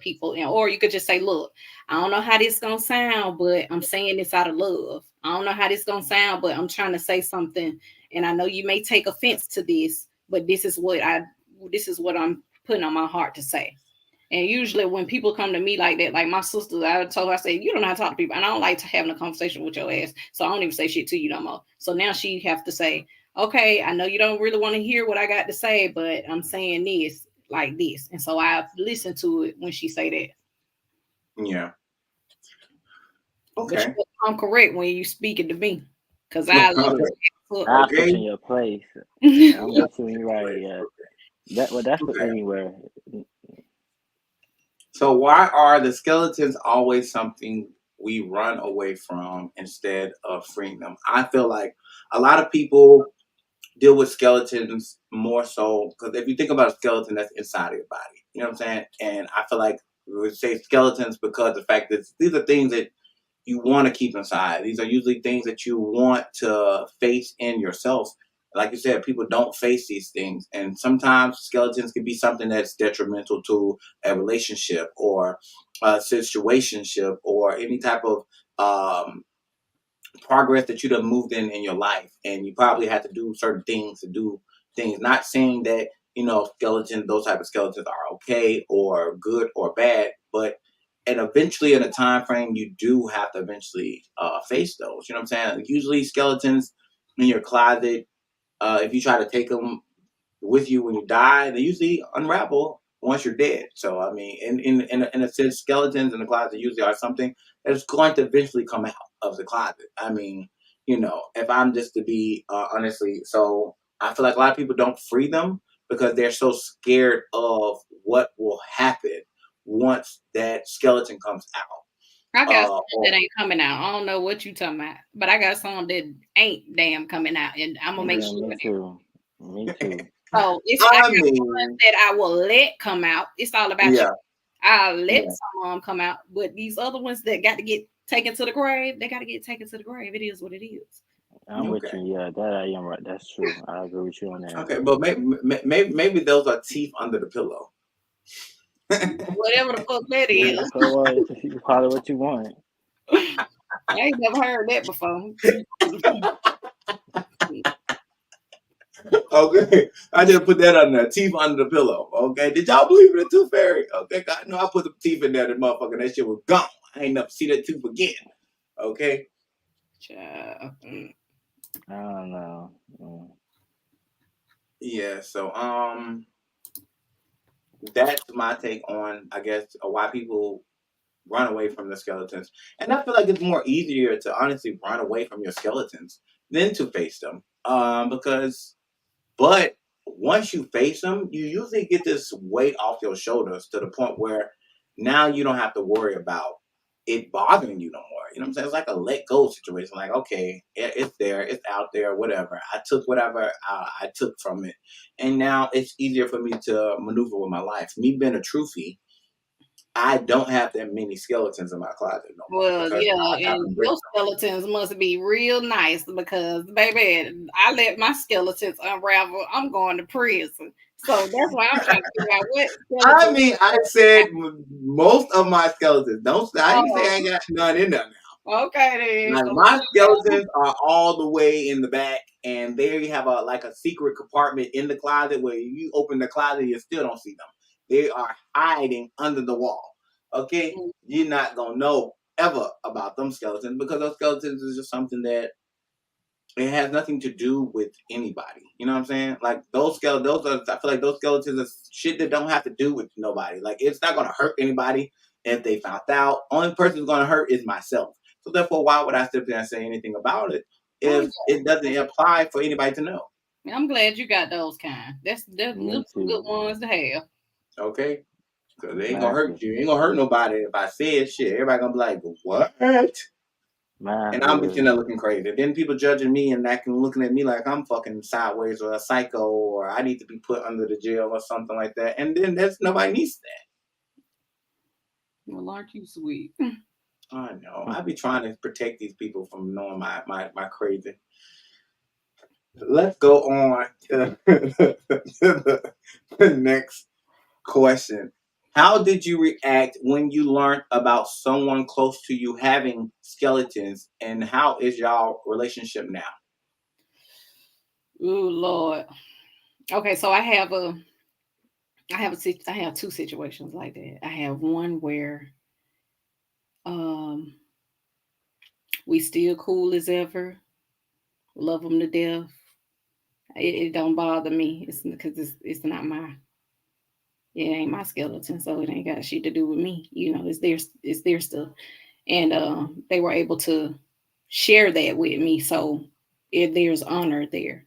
people, and or you could just say, look, I don't know how this gonna sound, but I'm saying this out of love. I don't know how this gonna sound, but I'm trying to say something, and I know you may take offense to this, but this is what I'm putting on my heart to say. And usually when people come to me like that, like my sister, I told her, I said, you don't know how to talk to people. And I don't like to having a conversation with your ass. So I don't even say shit to you no more. So now she have to say, okay, I know you don't really want to hear what I got to say, but I'm saying this like this. And so I listen to it when she say that. Yeah. But Okay. I'm correct when you speaking to me. Because I love Yeah, to I'll put Okay. you in your place. I'm Yeah. with you when you're right. Yeah, that's for Okay. anywhere. So why are the skeletons always something we run away from instead of freeing them? I feel like a lot of people deal with skeletons more so because if you think about a skeleton that's inside of your body, you know what I'm saying? And I feel like we would say skeletons because the fact that these are things that you want to keep inside. These are usually things that you want to face in yourself. Like you said, people don't face these things. And sometimes skeletons can be something that's detrimental to a relationship or a situationship or any type of um, progress that you done moved in your life. And you probably had to do certain things to do things. Not saying that, skeletons, those type of skeletons are okay or good or bad, but and eventually in a time frame you do have to eventually face those. You know what I'm saying? Usually skeletons in your closet, if you try to take them with you when you die, they usually unravel once you're dead. So I mean, in a sense, skeletons in the closet usually are something that's going to eventually come out of the closet. I mean, if I'm just to be honestly, so I feel like a lot of people don't free them because they're so scared of what will happen once that skeleton comes out. I got some that Or ain't coming out. I don't know what you talking about, but I got some that ain't damn coming out, and I'm gonna make Yeah, sure me that. too. Me too. So I I got ones mean, that I will let come out. It's all about you. yeah, I'll let yeah. some of them come out, but these other ones that got to get taken to the grave, they got to get taken to the grave. It is what it is. I'm with Okay. you. Yeah, that I am right. That's true. I agree with you on that. Okay, but maybe those are teeth under the pillow. Whatever the fuck that Yeah, is. so what? You call it what you want. I ain't never heard that before. Okay, I just put that on there. Teeth under the pillow. Okay, did y'all believe in the tooth fairy? Okay, God, no, I put the teeth in there. The motherfucker, that shit was gone. I ain't never see that tooth again. Okay, Child. I don't know. yeah. So that's my take on, I guess, why people run away from the skeletons. And I feel like it's more easier to honestly run away from your skeletons than to face them. Because But once you face them, you usually get this weight off your shoulders to the point where now you don't have to worry about it bothering you no more. You know what I'm saying? It's like a let go situation. Like, okay, it's there, it's out there, whatever. I took whatever I took from it. And now it's easier for me to maneuver with my life. Me being a truthie, I don't have that many skeletons in my closet no more Well, because yeah, I got and them your bricks. skeletons must be real nice because, baby, I let my skeletons unravel. I'm going to prison. So that's why I'm trying to figure out what I skeletons. mean, I said most of my skeletons. Don't I didn't say I Oh, ain't got none in there. okay then. Like So my skeletons are all the way in the back, and they have a secret compartment in the closet where you open the closet, you still don't see them. They are hiding under the wall. Okay, you're not gonna know ever about them skeletons because those skeletons is just something that it has nothing to do with anybody. You know what I'm saying? Like those skeletons, I feel like those skeletons are shit that don't have to do with nobody. Like it's not gonna hurt anybody if they found out. Only person who's gonna hurt is myself. So therefore, why would I sit there and say anything about it oh, if it doesn't apply for anybody to know? yeah. I'm glad you got those kind. That's Me them some good too. ones to have. Okay, because they ain't gonna hurt Exactly. you. Ain't gonna hurt nobody if I said shit. Everybody gonna be like, what? Mine And I'm be would. sitting there looking crazy. Then people judging me and acting, looking at me like I'm fucking sideways or a psycho or I need to be put under the jail or something like that. And then there's nobody needs that. Well, aren't you sweet? I know. I be trying to protect these people from knowing my crazy. Let's go on to the next question. How did you react when you learned about someone close to you having skeletons, and how is y'all relationship now? Oh Lord. Okay, so I have two situations like that. I have one where um we still cool as ever, love them to death. It don't bother me. It's because it's not it ain't my skeleton, so it ain't got shit to do with me. It's their stuff, and they were able to share that with me. So there's honor there.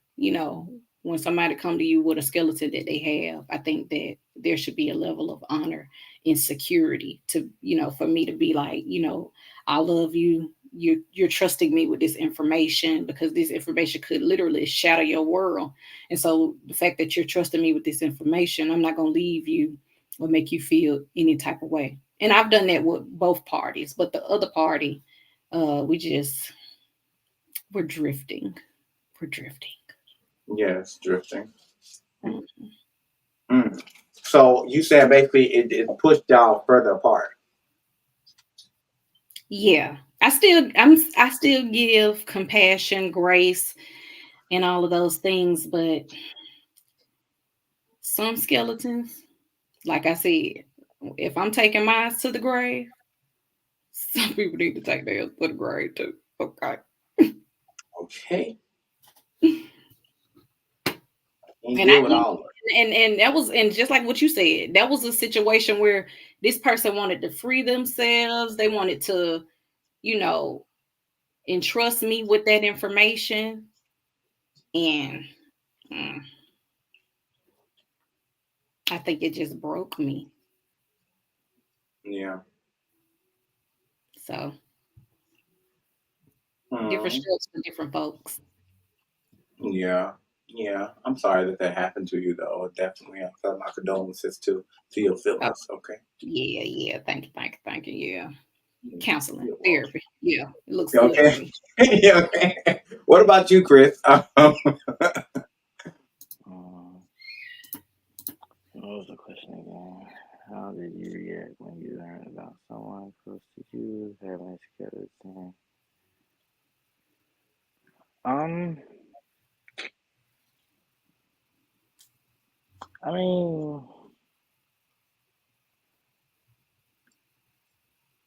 When somebody come to you with a skeleton that they have, I think that there should be a level of honor and security to for me to be like, I love you. you're trusting me with this information because this information could literally shatter your world. And so the fact that you're trusting me with this information, I'm not going to leave you or make you feel any type of way. And I've done that with both parties, but the other party, we're drifting. We're drifting. Yes, drifting. Mm-hmm. So you said basically it pushed y'all further apart. Yeah. I still give compassion, grace, and all of those things, but some skeletons, like I said, if I'm taking mine to the grave, some people need to take theirs to the grave too. Okay. Okay. And deal with all of it. and that was, and just like what you said, that was a situation where this person wanted to free themselves. They wanted to, entrust me with that information. And I think it just broke me. Yeah. So different strokes for different folks. Yeah. Yeah. I'm sorry that happened to you, though. Definitely. I felt my condolences to your feelings. Okay. Yeah. Thank you. Yeah. Counseling, therapy. Yeah. It looks okay. good. Yeah, okay. What about you, Chris? What was the question again? How did you react when you learned about someone close to you having a skeleton? I mean,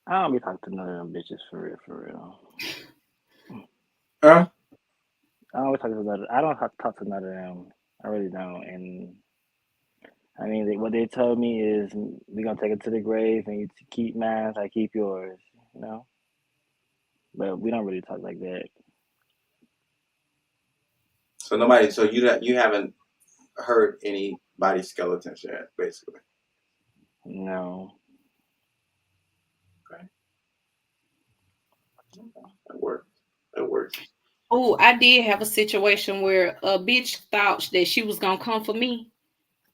I don't be talking to none of them bitches for real. Huh? I don't talk to none of them. I really don't. And I mean, what they told me is we're gonna take it to the grave, and you keep mine, I keep yours. But we don't really talk like that. So you haven't heard anybody's skeletons yet, basically. No. Okay. That works. Oh, I did have a situation where a bitch thought that she was gonna come for me,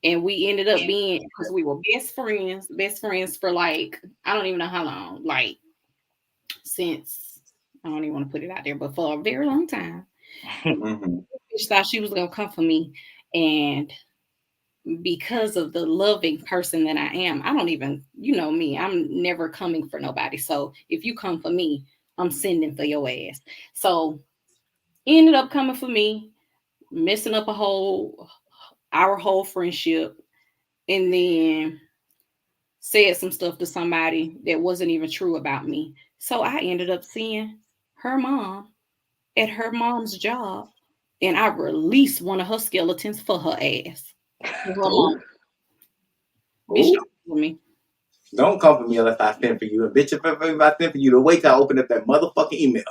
and we ended up being, because we were best friends for like, I don't even know how long, like since, I don't even want to put it out there, but for a very long time. Bitch thought she was gonna come for me, and because of the loving person that I am, I don't even, me, I'm never coming for nobody. So if you come for me, I'm sending for your ass. So ended up coming for me, messing up our whole friendship, and then said some stuff to somebody that wasn't even true about me. So I ended up seeing her mom at her mom's job, and I released one of her skeletons for her ass. For her mom. Bitch, don't come for me. Don't come for me unless I send for you. And bitch, if I send for you, to wait till I open up that motherfucking email.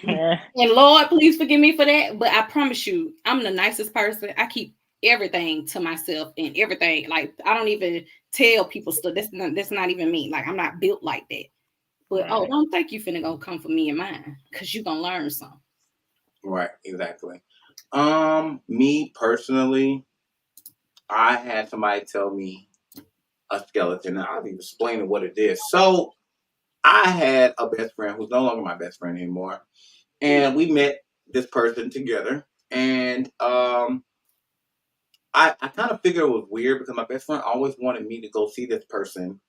And Lord, please forgive me for that. But I promise you, I'm the nicest person. I keep everything to myself and everything. Like, I don't even tell people stuff. That's not even me. Like, I'm not built like that. But right. Don't think you finna gonna come for me and mine, because you're gonna learn something. Right, exactly. Me personally, I had somebody tell me a skeleton, and I'll be explaining what it is. So I had a best friend who's no longer my best friend anymore, and we met this person together, and I kind of figured it was weird because my best friend always wanted me to go see this person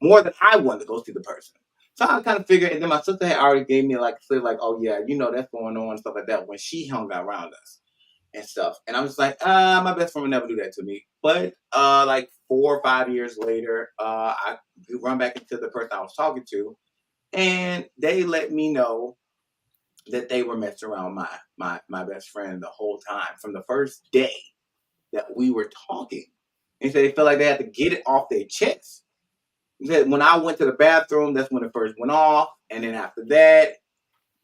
more than I wanted to go see the person. So I kind of figured, and then my sister had already gave me like, oh yeah, that's going on and stuff like that when she hung out around us and stuff. And I was like, my best friend would never do that to me. But like 4 or 5 years later, I run back into the person I was talking to, and they let me know that they were messing around my best friend the whole time from the first day that we were talking. And so they felt like they had to get it off their chest. When I went to the bathroom, that's when it first went off. And then after that,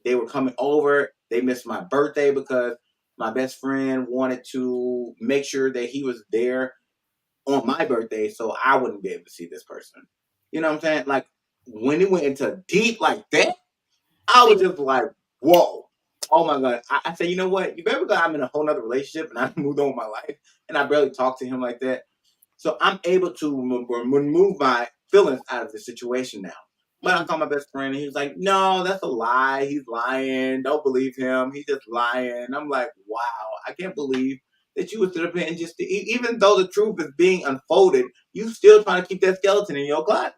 they were coming over. They missed my birthday because my best friend wanted to make sure that he was there on my birthday so I wouldn't be able to see this person. You know what I'm saying? Like, when it went into deep like that, I was just like, whoa. Oh my God. I said, you know what? You better go. I'm in a whole nother relationship and I moved on with my life and I barely talk to him like that. So I'm able to remove my feelings out of the situation now. But I called my best friend and he was like, no, that's a lie. He's lying. Don't believe him. He's just lying. I'm like, wow, I can't believe that you would sit up here and just, even though the truth is being unfolded, you still trying to keep that skeleton in your closet.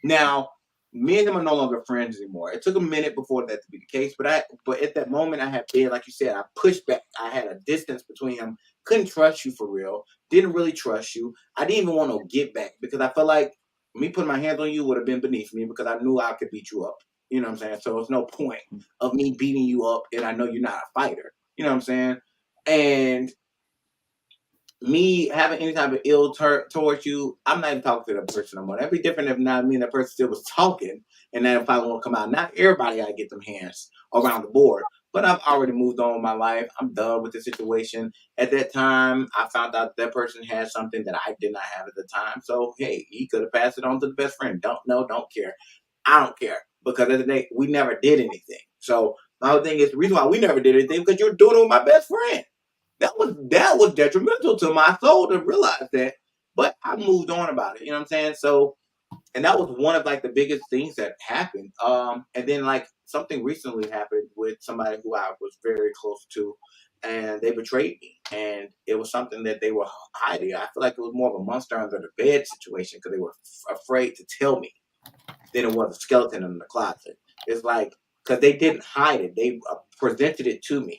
Now, me and him are no longer friends anymore. It took a minute before that to be the case, but at that moment I had been, like you said, I pushed back. I had a distance between him. Couldn't trust you for real. Didn't really trust you. I didn't even want to get back because I felt like me putting my hands on you would have been beneath me because I knew I could beat you up. You know what I'm saying? So it's no point of me beating you up and I know you're not a fighter. You know what I'm saying? And me having any type of ill towards you, I'm not even talking to that person no more. That'd be different if not me and that person still was talking, and then if I want to come out, not everybody gotta get them hands around the board. But I've already moved on with my life. I'm done with the situation. At that time, I found out that person had something that I did not have at the time. So hey, he could have passed it on to the best friend. Don't know, don't care. I don't care because at the day we never did anything. So my whole thing is the reason why we never did anything because you're doing it with my best friend. That was detrimental to my soul to realize that. But I moved on about it. You know what I'm saying? So, and that was one of like the biggest things that happened. And then like something recently happened with somebody who I was very close to, and they betrayed me. And it was something that they were hiding. I feel like it was more of a monster under the bed situation because they were afraid to tell me than it was a skeleton in the closet. It's like because they didn't hide it; they presented it to me,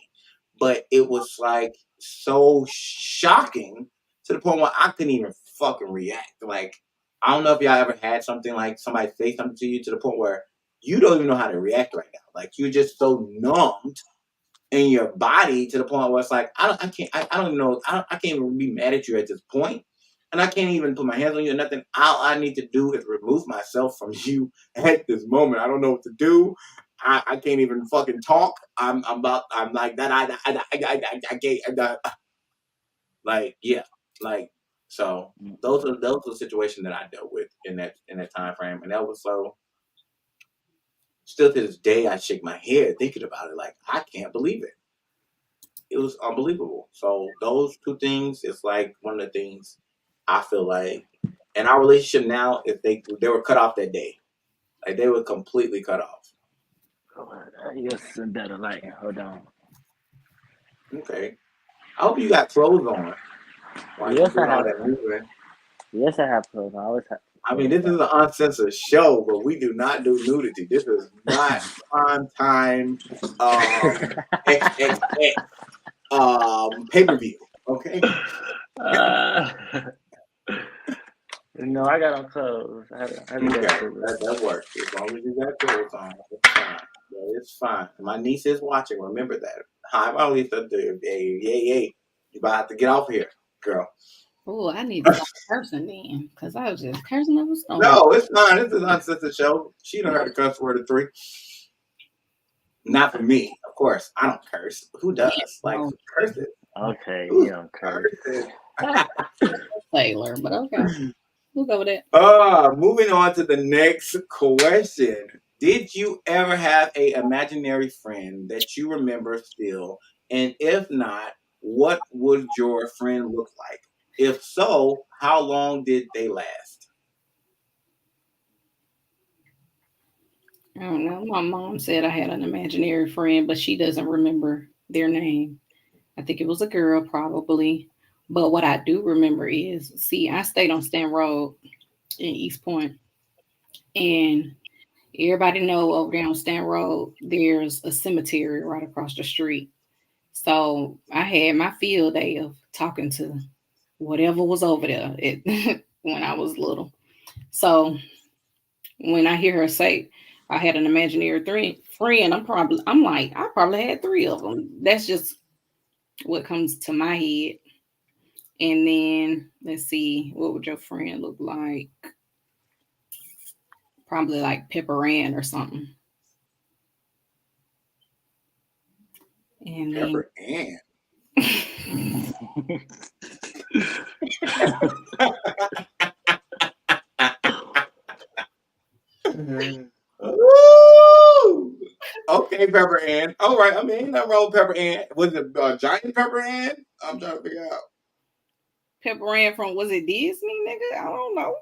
but it was like so shocking to the point where I couldn't even fucking react. Like I don't know if y'all ever had something like somebody say something to you to the point where you don't even know how to react right now. Like you're just so numbed in your body to the point where it's like I don't even know I can't even be mad at you at this point, and I can't even put my hands on you or nothing. All I need to do is remove myself from you at this moment. I don't know what to do. I can't even fucking talk. I'm like that. I can't. Like yeah, like so. Those are the situations that I dealt with in that time frame, and that was so. Still to this day, I shake my head thinking about it. Like I can't believe it. It was unbelievable. So those two things, it's like one of the things I feel like, and our relationship now, if they were cut off that day, like they were completely cut off. Yes, better lighting. Hold on. Okay, I hope you got clothes on while you Yes, I doing all have. that moving. Yes, I have clothes. I always have I mean, clothes this is an uncensored show, but we do not do nudity. This is not prime time XXX pay-per-view. Okay. No, I got on clothes. I had to Okay, go to that works. As long as you got clothes on, it's fine. Yeah, it's fine. My niece is watching. Remember that. Hi, my niece up there. Hey. You about to get off here, girl. Oh, I need to stop cursing then, because I was just cursing up a storm. No, it's fine. It's an uncensored show. She done heard the cuss word of 3. Not for me, of course. I don't curse. Who does? Like, who curses? Okay, Who you don't curse. Sailor, but okay. We'll go with that. Moving on to the next question. Did you ever have a imaginary friend that you remember still? And if not, what would your friend look like? If so, how long did they last? I don't know. My mom said I had an imaginary friend, but she doesn't remember their name. I think it was a girl, probably. But what I do remember is, see, I stayed on Stanton Road in East Point, and everybody know over there on Stanton Road, there's a cemetery right across the street. So I had my field day of talking to whatever was over there when I was little. So when I hear her say I had an imaginary friend, I'm like, I probably had 3 of them. That's just what comes to my head. And then let's see, what would your friend look like? Probably like Pepper Ann or something. And Pepper Ann. Ooh, Okay, Pepper Ann. All right. I mean, ain't nothing wrong with Pepper Ann. Was it Giant Pepper Ann? I'm trying to figure out. Pepper Ann from, was it Disney, nigga? I don't know.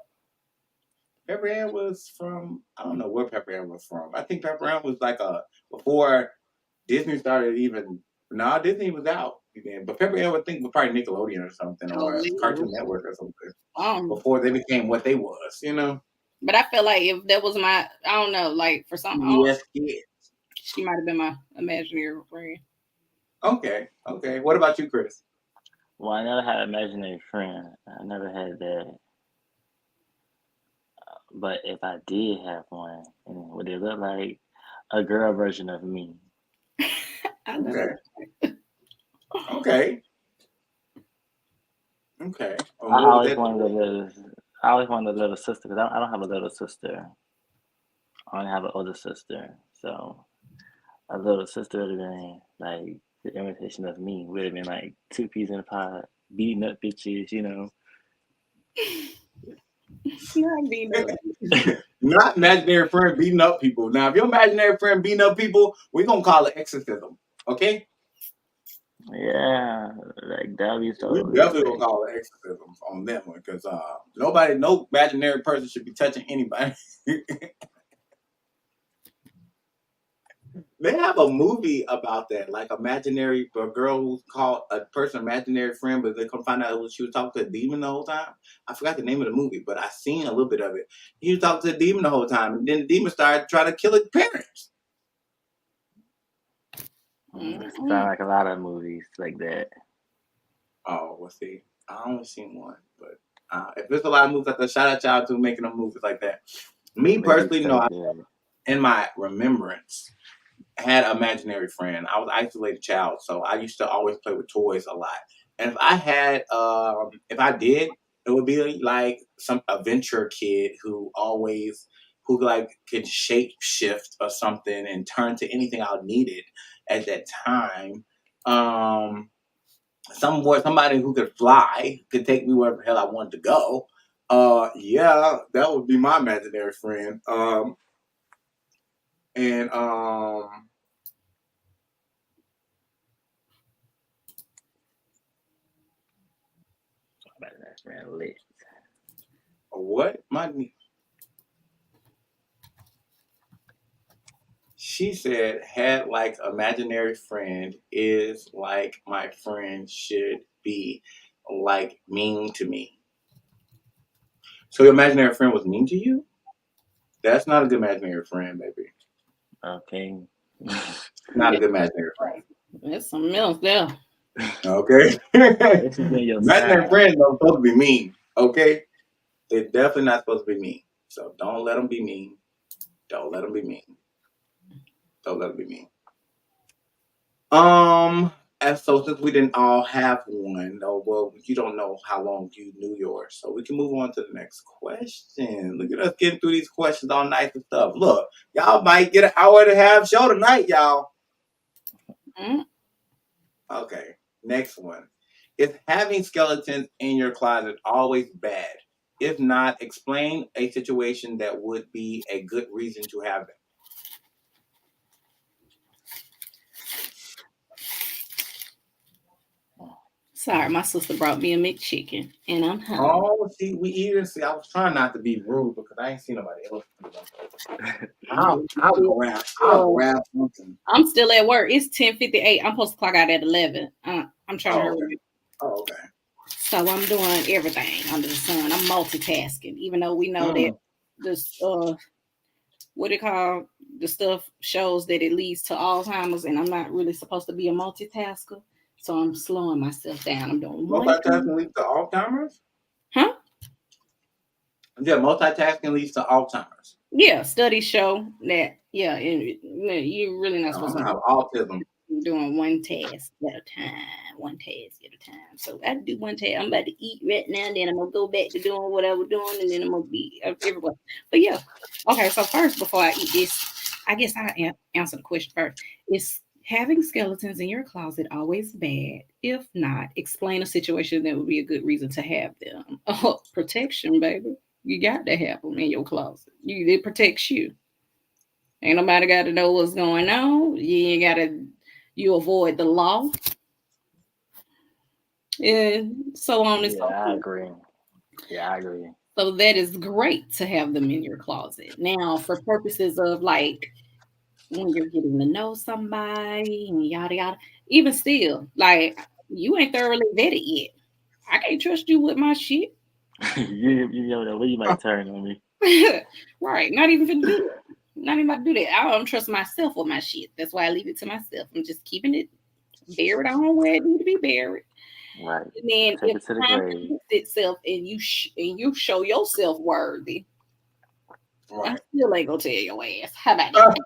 Pepper Ann was from, I don't know where Pepper Ann was from. I think Pepper Ann was like before Disney started even, no, Disney was out then. But Pepper Ann, I think, was probably Nickelodeon or something, Oh, or yeah. Cartoon Network or something, Um, before they became what they was, you know? but I feel like if that was my, I don't know, like for some, Yes, yes. she might have been my imaginary friend. Okay, okay. What about you, Chris? Well, I never had an imaginary friend. I never had that. But if I did have one, would it look like a girl version of me? I love Okay, it. okay, okay. I What was always that? wanted a little. I always wanted a little sister because I don't have a little sister. I only have an older sister, so a little sister would have been like the imitation of me. Would have been like two peas in a pod, beating up bitches, you know. Not being Not imaginary friend beating up people. Now, if your imaginary friend beating up people, we're gonna call it exorcism. Okay? Yeah, like that'd be We so. definitely gonna Like, call it exorcism on that one because no imaginary person should be touching anybody. They have a movie about that, like imaginary a girl who's called a person imaginary friend, but they come find out she was talking to a demon the whole time. I forgot the name of the movie, but I seen a little bit of it. He was talking to a demon the whole time, and then the demon started trying to kill his parents. sound like a lot of movies like that. Oh, well, see, I only seen one, but if there's a lot of movies like that, shout out y'all to making them movies like that. Me They be personally, so no, good. in my remembrance, had an imaginary friend. I was an isolated child, so I used to always play with toys a lot. And if I did, it would be like some adventure kid who like could shape shift or something and turn to anything I needed at that time. Somebody who could fly could take me wherever the hell I wanted to go. Yeah, that would be my imaginary friend. And That's real lit. what she said had like imaginary friend is like my friend should be like mean to me. So your imaginary friend was mean to you? That's not a good imaginary friend, baby. Okay. Not a good imaginary friend. That's something else there. Okay. This is in your Imaginary sign. friends are supposed to be mean. Okay. They're definitely not supposed to be mean. So don't let them be mean. Don't let them be mean. Don't let them be mean. And so since we didn't all have one, oh well, you don't know how long you knew yours, so we can move on to the next question. Look at us getting through these questions all nice and stuff. Look, y'all might get an hour and a half show tonight, y'all. Mm. Okay, next one. Is having skeletons in your closet always bad? If not, explain a situation that would be a good reason to have them. Sorry, my sister brought me a McChicken, and I'm hungry. Oh, see, we even see. I was trying not to be rude because I ain't seen nobody else. I'll grab something. I'm still at work. It's 10:58. I'm supposed to clock out at 11. I'm trying to Oh, hurry. okay. Oh, okay. So I'm doing everything under the sun. I'm multitasking, even though we know that this what it called the stuff shows that it leads to Alzheimer's, and I'm not really supposed to be a multitasker. So I'm slowing myself down. I'm doing one thing. Multitasking leads to Alzheimer's? Huh? Yeah, multitasking leads to Alzheimer's. Yeah, studies show that. Yeah, and you're really not supposed I to have autism. be doing one task at a time. One task at a time. So I do one task. I'm about to eat right now, then I'm gonna go back to doing what I was doing, and then I'm gonna be everywhere. But yeah, okay. So first, before I eat this, I guess I answer the question first. Is having skeletons in your closet always bad? If not, explain a situation that would be a good reason to have them. Oh, protection, baby. You got to have them in your closet. It protects you. Ain't nobody got to know what's going on. You ain't got to. You avoid the law, and so on and so Yeah, I forth. agree. Yeah, I agree. So that is great to have them in your closet. Now, for purposes of like when you're getting to know somebody and yada yada, even still, like you ain't thoroughly vetted yet. I can't trust you with my shit. You know, you might turn on me. Right. Not even gonna do it. Not even about to do that. I don't trust myself with my shit. That's why I leave it to myself. I'm just keeping it buried on where it need to be buried. Right. And then Take if it to the time grave. presents itself and you show yourself worthy, I Right. still ain't gonna tell your ass. How about that?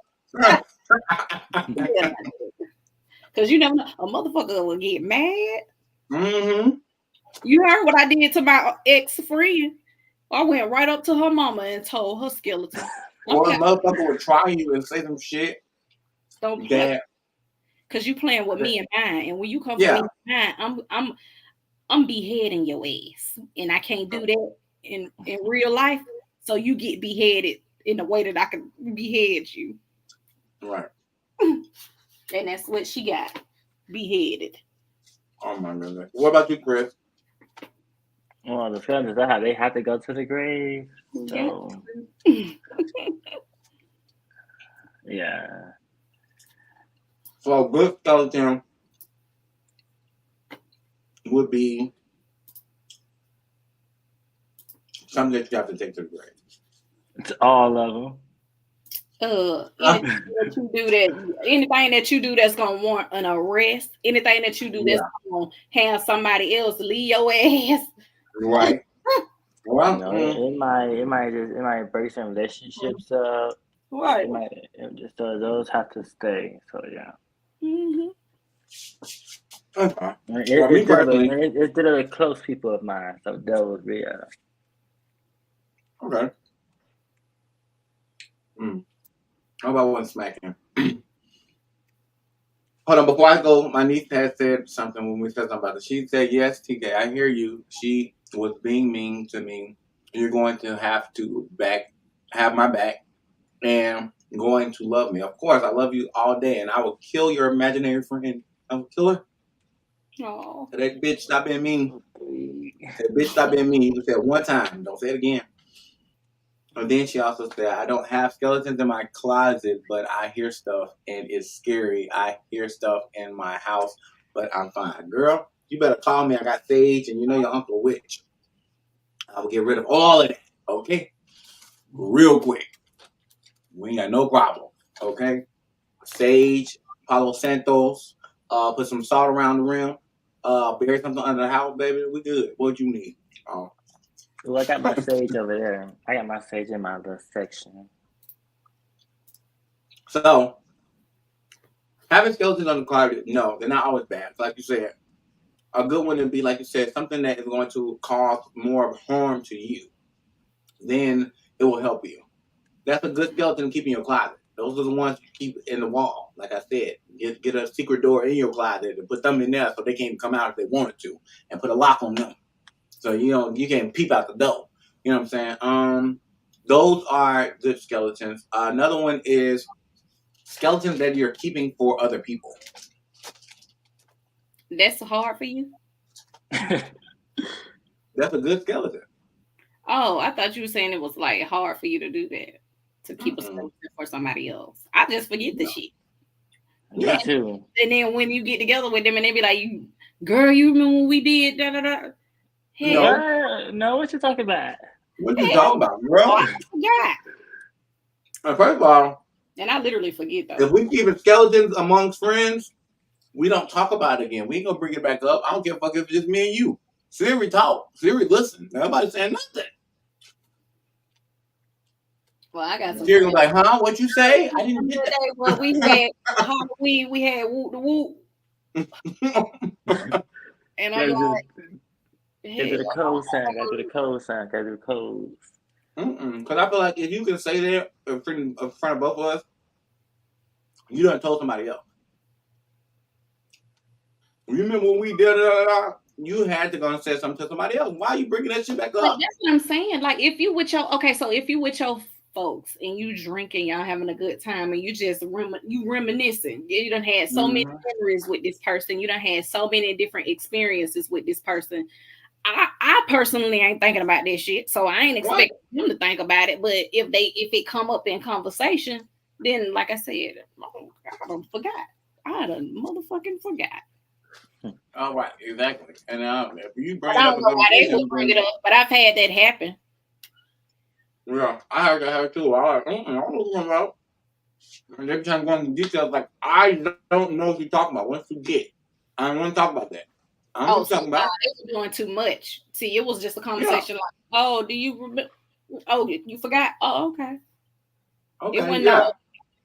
Because you never know, a motherfucker will get mad. Mm-hmm. You heard what I did to my ex friend. I went right up to her mama and told her skeleton. Or a Okay, motherfucker would try you and say some shit don't play. that, Cause you playing with me and mine, and when you come for yeah, me and mine, I'm beheading your ass, and I can't do that in real life. So you get beheaded in the way that I can behead you, right. and that's what she got, beheaded. Oh my goodness. What about you, Chris? Well, the skeletons, they have to go to the grave. Yeah. So yeah. So a good skeleton would be something that you have to take to the grave. It's all of them. Anything that you do that's gonna warrant an arrest, anything that you do that's Yeah. gonna have somebody else leave your ass. Right. Well, You know, it might break some relationships up. Right. So those have to stay. So yeah. Mm-hmm. okay. It, Well, me it's literally personally, it's literally close people of mine. So that would be okay. How about one smacking? Hold on, before I go, my niece had said something when we said something about it. She said, yes, TK, I hear you. She was being mean to me. You're going to have to have my back and going to love me. Of course, I love you all day, and I will kill your imaginary friend. I will kill her. Oh. That bitch stop being mean. a That bitch stop being mean. You said one time. Don't say it again. And then she also said, I don't have skeletons in my closet, but I hear stuff and it's scary. I hear stuff in my house, but I'm fine. Girl, you better call me. I got Sage and you know your Uncle Witch. I will get rid of all of that, okay? Real quick. We ain't got no problem, okay? Sage, Palo Santos, put some salt around the rim, bury something under the house, baby. We good. What you need? Well, I got my sage over there. I got my sage in my little section. So, having skeletons on the closet, no, they're not always bad. Like you said, a good one would be, like you said, something that is going to cause more harm to you. Then it will help you. That's a good skeleton to keep in your closet. Those are the ones you keep in the wall. Like I said, get a secret door in your closet and put them in there so they can't come out if they wanted to, and put a lock on them. So you can't peep out the door. You know what I'm saying? Those are good skeletons. Another one is skeletons that you're keeping for other people. That's hard for you? That's a good skeleton. Oh, I thought you were saying it was like hard for you to do that. To keep a skeleton for somebody else. I just forget the shit. Me too. And then when you get together with them and they be like, girl, you remember when we did da da da? Hell, no, what you talking about? What you talking about, girl? Oh, I forgot. First of all, and I literally forget though. If we keep skeletons amongst friends, we don't talk about it again. We ain't gonna bring it back up. I don't give a fuck if it's just me and you. Siri talk. Siri listen. Nobody saying nothing. Well, I got some. Siri was like, huh? What you say? I didn't get that. Well, we had Halloween. We had Whoop the Whoop. And I'm like, Gotta do the code sign. Gotta do the code sign. Gotta do the codes. Because I feel like if you can say that in front of both of us, you done told somebody else. You remember when we did it? You had to go and say something to somebody else. Why are you bringing that shit back up? That's what I'm saying. Like if you with your folks and you drinking, y'all having a good time, and you just reminiscing. You done had so many memories with this person. You done had so many different experiences with this person. I personally ain't thinking about this shit, so I ain't expecting them to think about it. But if it come up in conversation, then like I said, oh, I done forgot. I done motherfucking forgot. All right, exactly. And if you bring I it up, don't know why they would bring it up, but I've had that happen. Yeah, I heard that happen too. I like, I don't know what you're talking about. And every time going into details, like, I don't know what you're talking about. Once you get, I don't want to talk about that. I don't know what you're talking about. They were doing too much. See, it was just a conversation like, oh, do you remember? Oh, you forgot? Oh, okay. Okay, it went no,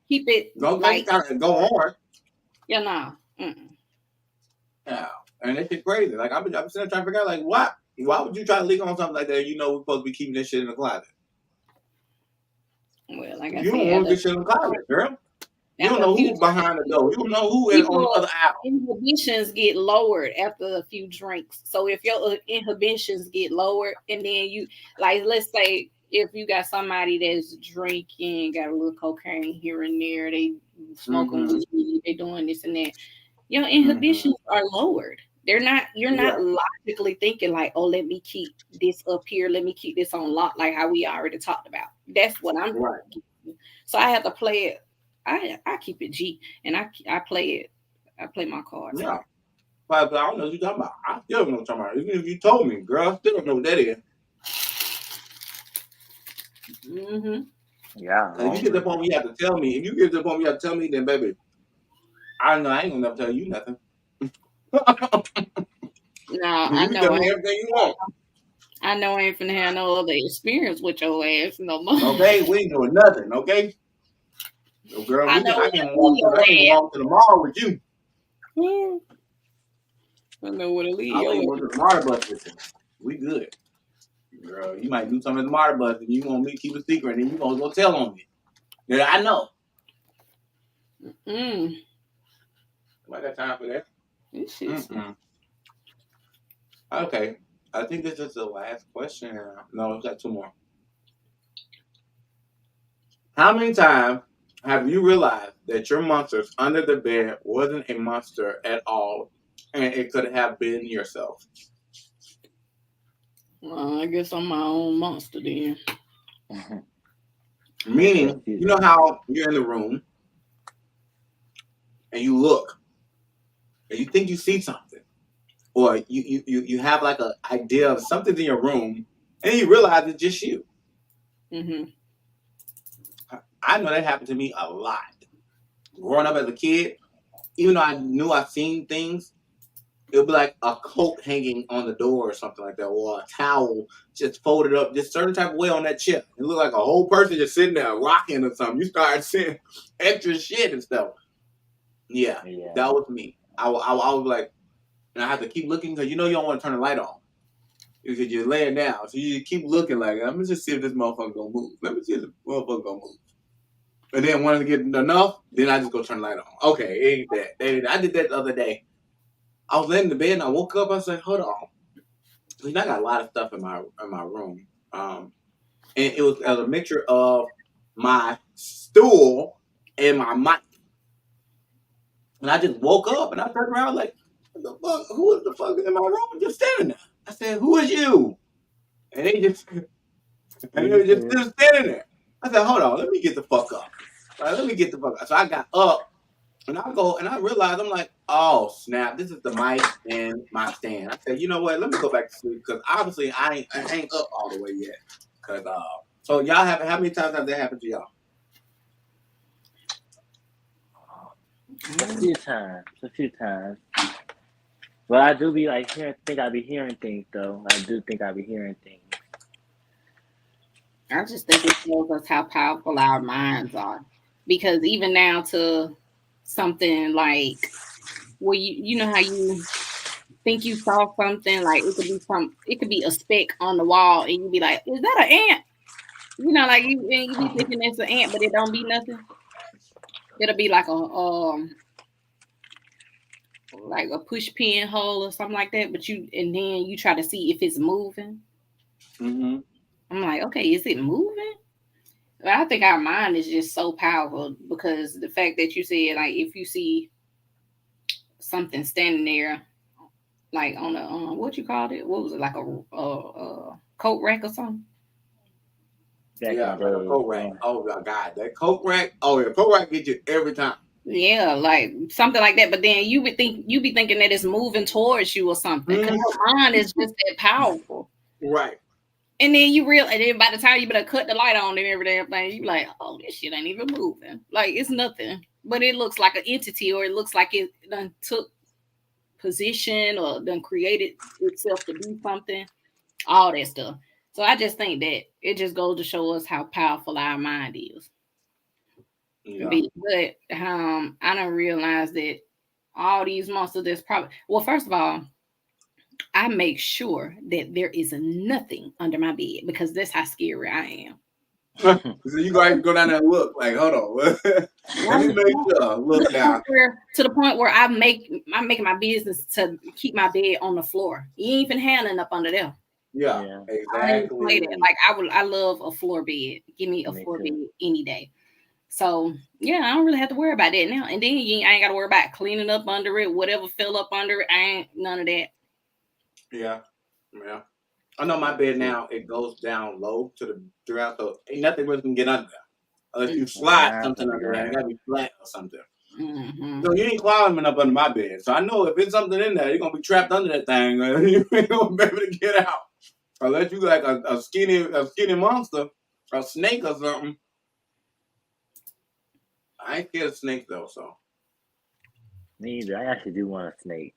keep it go like go on. Yeah, nah. Yeah, and that shit crazy. Like I'm sitting trying to figure out, like, why would you try to leak on something like that? You know, we're supposed to be keeping this shit in the closet. Well, like I you said, don't want this shit in the closet, girl. You don't know who's behind the door. You don't know who is on the other aisle. Inhibitions get lowered after a few drinks. So if your inhibitions get lowered, and then you, like, let's say if you got somebody that's drinking, got a little cocaine here and there, they smoking weed, they doing this and that, your inhibitions are lowered. They're not. You're not logically thinking like, oh, let me keep this up here, let me keep this on lock, like how we already talked about. That's what I'm doing. So I have to play it. I keep it G, and I play it. I play my cards. Yeah, but I don't know what you're talking about. I still don't know what you're talking about. Even if you told me, girl, I still don't know what that is. Yeah. If you get to the point where you have to tell me, then baby, I know I ain't gonna never tell you nothing. No, I know. Tell me everything you want. I know I ain't finna have no other experience with your ass no more. Okay, we ain't doing nothing. Okay. So girl, I can walk to the mall with you. I know what to leave. I'll go to the Marta bus with you. We good. Girl, you might do something at the Marta bus and you want me to keep a secret and then you gonna go tell on me. Yeah, I know. I got time for that. Okay. I think this is the last question. No, we've got two more. How many times have you realized that your monsters under the bed wasn't a monster at all and it could have been yourself? Well, I guess I'm my own monster then. Meaning, you know how you're in the room and you look and you think you see something, or you have like an idea of something's in your room and you realize it's just you. I know that happened to me a lot. Growing up as a kid, even though I knew I've seen things, it would be like a coat hanging on the door or something like that, or a towel just folded up just certain type of way on that chair. It looked like a whole person just sitting there rocking or something. You start seeing extra shit and stuff. Yeah. That was me. I was like, and I had to keep looking because you know you don't want to turn the light on. Because you're laying down. So you keep looking like, let me just see if this motherfucker gonna move. Let me see if this motherfucker gonna move. And then once I get enough, then I just go turn the light on. Okay, ain't that. I did that the other day. I was laying in the bed and I woke up. I was like, hold on. I got a lot of stuff in my room. And it was a mixture of my stool and my mic. And I just woke up and I turned around like, what the fuck? Who is the fuck in my room just standing there? I said, who is you? And they were just still standing there. I said, hold on, let me get the fuck up. Let me get the fuck up. So I got up and I go and I realized, I'm like, oh snap, this is the mic and my stand. I said, you know what? Let me go back to sleep because obviously I ain't up all the way yet. Cause so y'all how many times have that happened to y'all? A few times. But I do be like think I be hearing things though. I do think I be hearing things. I just think it shows us how powerful our minds are. Because even now to something like where you know how you think you saw something, like it could be a speck on the wall and you be like, is that an ant? You know, like you be thinking it's an ant, but it don't be nothing. It'll be like a push pin hole or something like that, but then you try to see if it's moving. I'm like, okay, is it moving? I think our mind is just so powerful because the fact that you said like if you see something standing there like on a what you called it? What was it like a coat rack or something? Back Yeah, in the like a day, coke rack. Oh my god, that coke rack. Oh yeah, coke rack get you every time. Yeah, like something like that. But then you be thinking that it's moving towards you or something because your mind is just that powerful. Right. And then and then by the time you better cut the light on and every damn thing, you be like, oh, this shit ain't even moving. Like it's nothing, but it looks like an entity, or it looks like it done took position or done created itself to do something. All that stuff. So I just think that it just goes to show us how powerful our mind is. Yeah. But I don't realize that all these monsters. There's probably first of all, I make sure that there is nothing under my bed because that's how scary I am. So you gotta go down there and look. Like, hold on. Let me make sure. Look down. To the point where I'm making my business to keep my bed on the floor. You ain't even have nothing up under there. Yeah, exactly. Like I love a floor bed. Give me a floor bed any day. So yeah, I don't really have to worry about that now. And then I ain't got to worry about cleaning up under it, whatever fell up under it. I ain't none of that. Yeah. I know my bed now. It goes down low to the throughout, so ain't nothing really can get under there unless you slide something under there. It gotta be flat or something. Mm-hmm. So you ain't climbing up under my bed. So I know if it's something in there, you're gonna be trapped under that thing. You ain't gonna be able to get out unless you like a skinny monster, a snake or something. I ain't scared of snakes though, so. Me either. I actually do want a snake.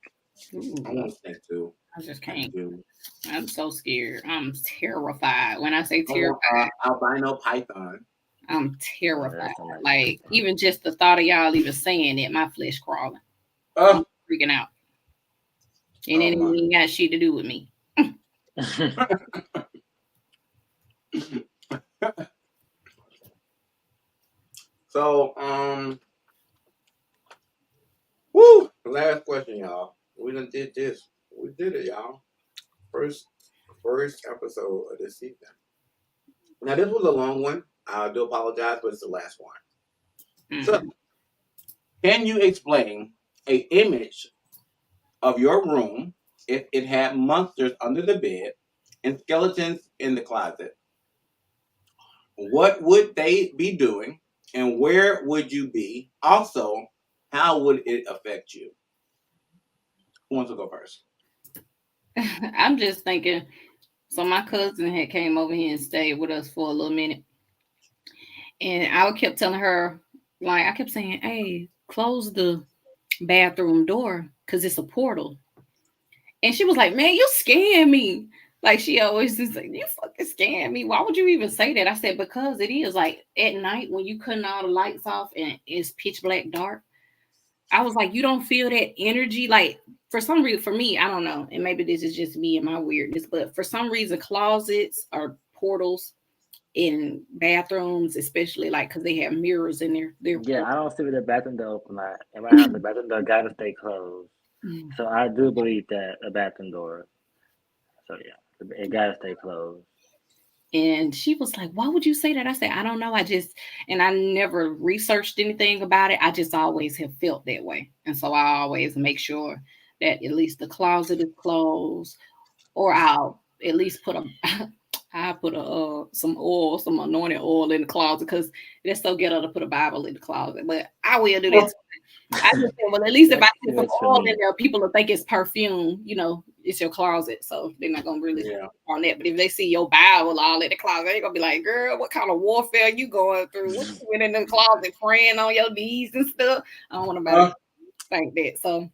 I want a snake too. I just can't. I'm so scared. I'm terrified. When I say terrified, albino python. I'm terrified. Like even just the thought of y'all even saying it, my flesh crawling. I'm freaking out. And it ain't got shit to do with me. So, woo! Last question, y'all. We done did this. We did it, y'all. First episode of this season. Now, this was a long one. I do apologize, but it's the last one. Mm-hmm. So, can you explain an image of your room if it had monsters under the bed and skeletons in the closet? What would they be doing? And where would you be? Also, how would it affect you? Who wants to go first? I'm just thinking. So my cousin had came over here and stayed with us for a little minute. And I kept telling her, like, I kept saying, hey, close the bathroom door because it's a portal. And she was like, man, you scaring me. Like she always is like, you fucking scaring me. Why would you even say that? I said, because it is like at night when you cutting all the lights off and it's pitch black dark. I was like, you don't feel that energy? Like for some reason, for me, I don't know. And maybe this is just me and my weirdness, but for some reason, closets or portals in bathrooms, especially like because they have mirrors in there. Yeah, I don't see the bathroom door open. Like in my house, the bathroom door gotta stay closed. Mm. So I do believe that a bathroom door. So yeah. It gotta stay closed. And she was like, why would you say that? I said, I don't know. And I never researched anything about it. I just always have felt that way. And so I always make sure that at least the closet is closed, or I'll at least put some oil, some anointed oil in the closet because it's so ghetto to put a Bible in the closet. But I will do that. I just said, well, at least if I put some oil in there, people will think it's perfume. You know, it's your closet, so they're not gonna really on that. But if they see your Bible all in the closet, they're gonna be like, "Girl, what kind of warfare are you going through? What you went in the closet praying on your knees and stuff?" I don't want to think that. So,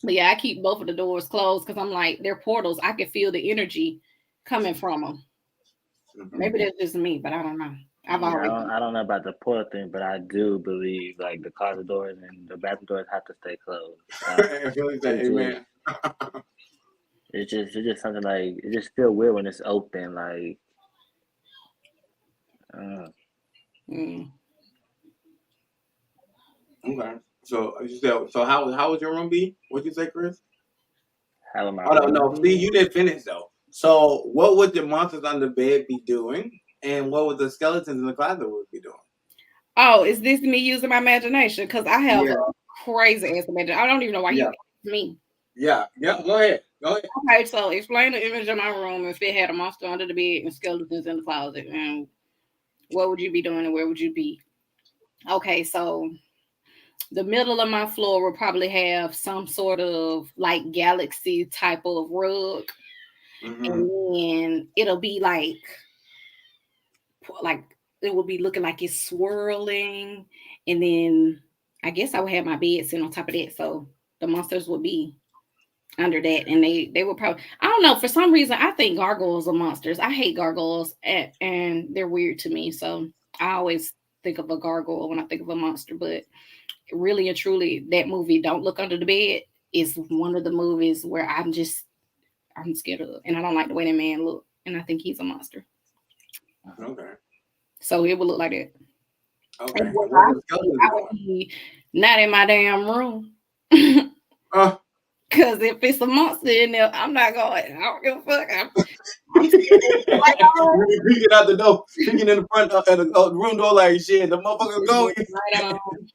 but yeah, I keep both of the doors closed because I'm like, they're portals. I can feel the energy coming from them. Mm-hmm. Maybe that's just me, but I don't know. I don't know about the portal thing, but I do believe like the closet doors and the bathroom doors have to stay closed. Amen. It's just something like it just feel weird when it's open. Like, Okay. So you said how would your room be? What'd you say, Chris? How am I? No. See, you didn't finish though. So what would the monsters on the bed be doing? And what would the skeletons in the closet would be doing? Oh, is this me using my imagination? Because I have Yeah. a crazy ass imagination. I don't even know why you Yeah. asked me. Yeah. Go ahead. Okay, so explain the image of my room if it had a monster under the bed and skeletons in the closet, and what would you be doing and where would you be? Okay, so the middle of my floor will probably have some sort of like galaxy type of rug, Mm-hmm. and then it'll be like it will be looking like it's swirling, and then I guess I would have my bed sitting on top of that, so the monsters would be under that, and they would probably, I don't know, for some reason I think gargoyles are monsters. I hate gargoyles, and they're weird to me, so I always think of a gargoyle when I think of a monster. But really and truly, that movie Don't Look Under the Bed is one of the movies where I'm scared of, and I don't like the way that man look, and I think he's a monster. Okay. So it would look like that. Okay. And what What I would the skeletons be would doing? be not in my damn room. Uh, Because if it's a monster in there, I'm not going. I don't give a fuck. I'm Peeking out the door, peeking in the front of the room door like shit. The motherfucker's going. right on.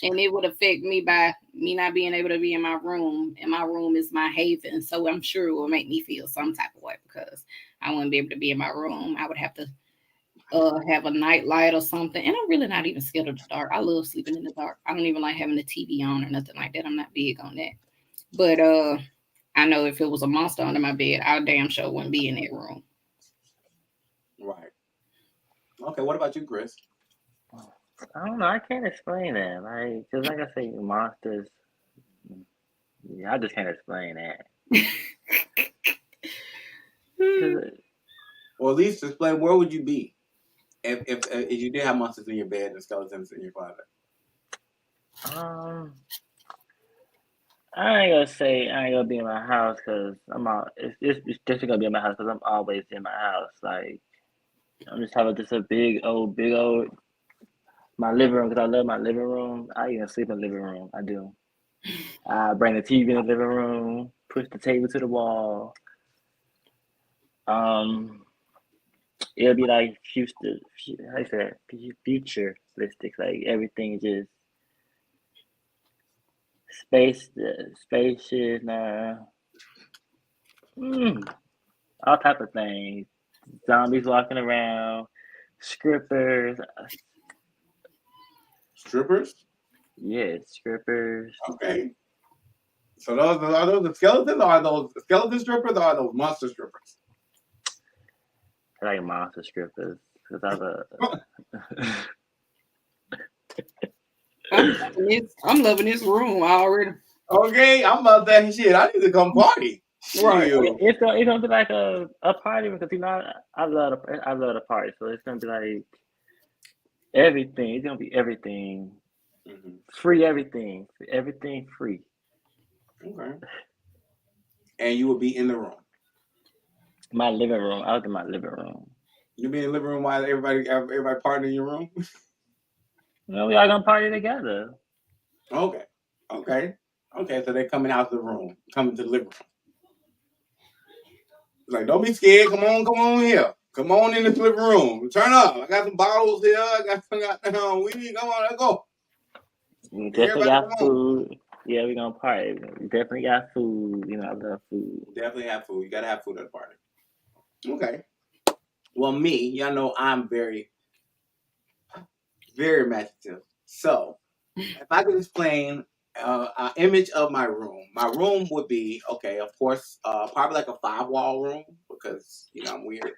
And it would affect me by me not being able to be in my room. And my room is my haven. So I'm sure it will make me feel some type of way because I wouldn't be able to be in my room. I would have to have a night light or something. And I'm really not even scared of the dark. I love sleeping in the dark. I don't even like having the TV on or nothing like that. I'm not big on that. But I know if it was a monster under my bed, I damn sure wouldn't be in that room. Right. Okay. What about you, Chris? I don't know. I can't explain that. Like, cause like I say, monsters. Yeah, I just can't explain that. 'Cause Or at least explain where would you be if you did have monsters in your bed and skeletons in your closet. I ain't gonna say I ain't gonna be in my house because I'm out. It's definitely gonna be in my house because I'm always in my house. Like I'm just having just a big old my living room because I love my living room. I even sleep in the living room. I do. I bring the TV in the living room, push the table to the wall. It'll be like how you say that? Futuristic. Like everything just spaceship, all type of things. Zombies walking around, strippers. Strippers? Yeah, strippers. Okay. So are those the skeletons, or are those skeleton strippers, or are those monster strippers? I like monster strippers because I'm loving this room already. Okay, I'm about that shit. I need to come party. Right. Shit. It's gonna be like a party because I love the party, so it's gonna be like everything. It's gonna be everything. Mm-hmm. Free everything free. Okay. And you would be in the room. My living room. I was in my living room. You be in the living room while everybody partying in your room? No, we all gonna party together. Okay. So they're coming out the room, coming to the living room. Like, don't be scared. Come on here. Come on in this living room. Turn up. I got some bottles here. We come on, let's go. We definitely got food. Yeah, we gonna party. We definitely got food. You know, I love food. Definitely have food. You gotta have food at a party. Okay. Well, me, y'all know I'm very, very imaginative. So, if I could explain an image of my room would be, okay, of course, probably like a 5-wall room because, I'm weird.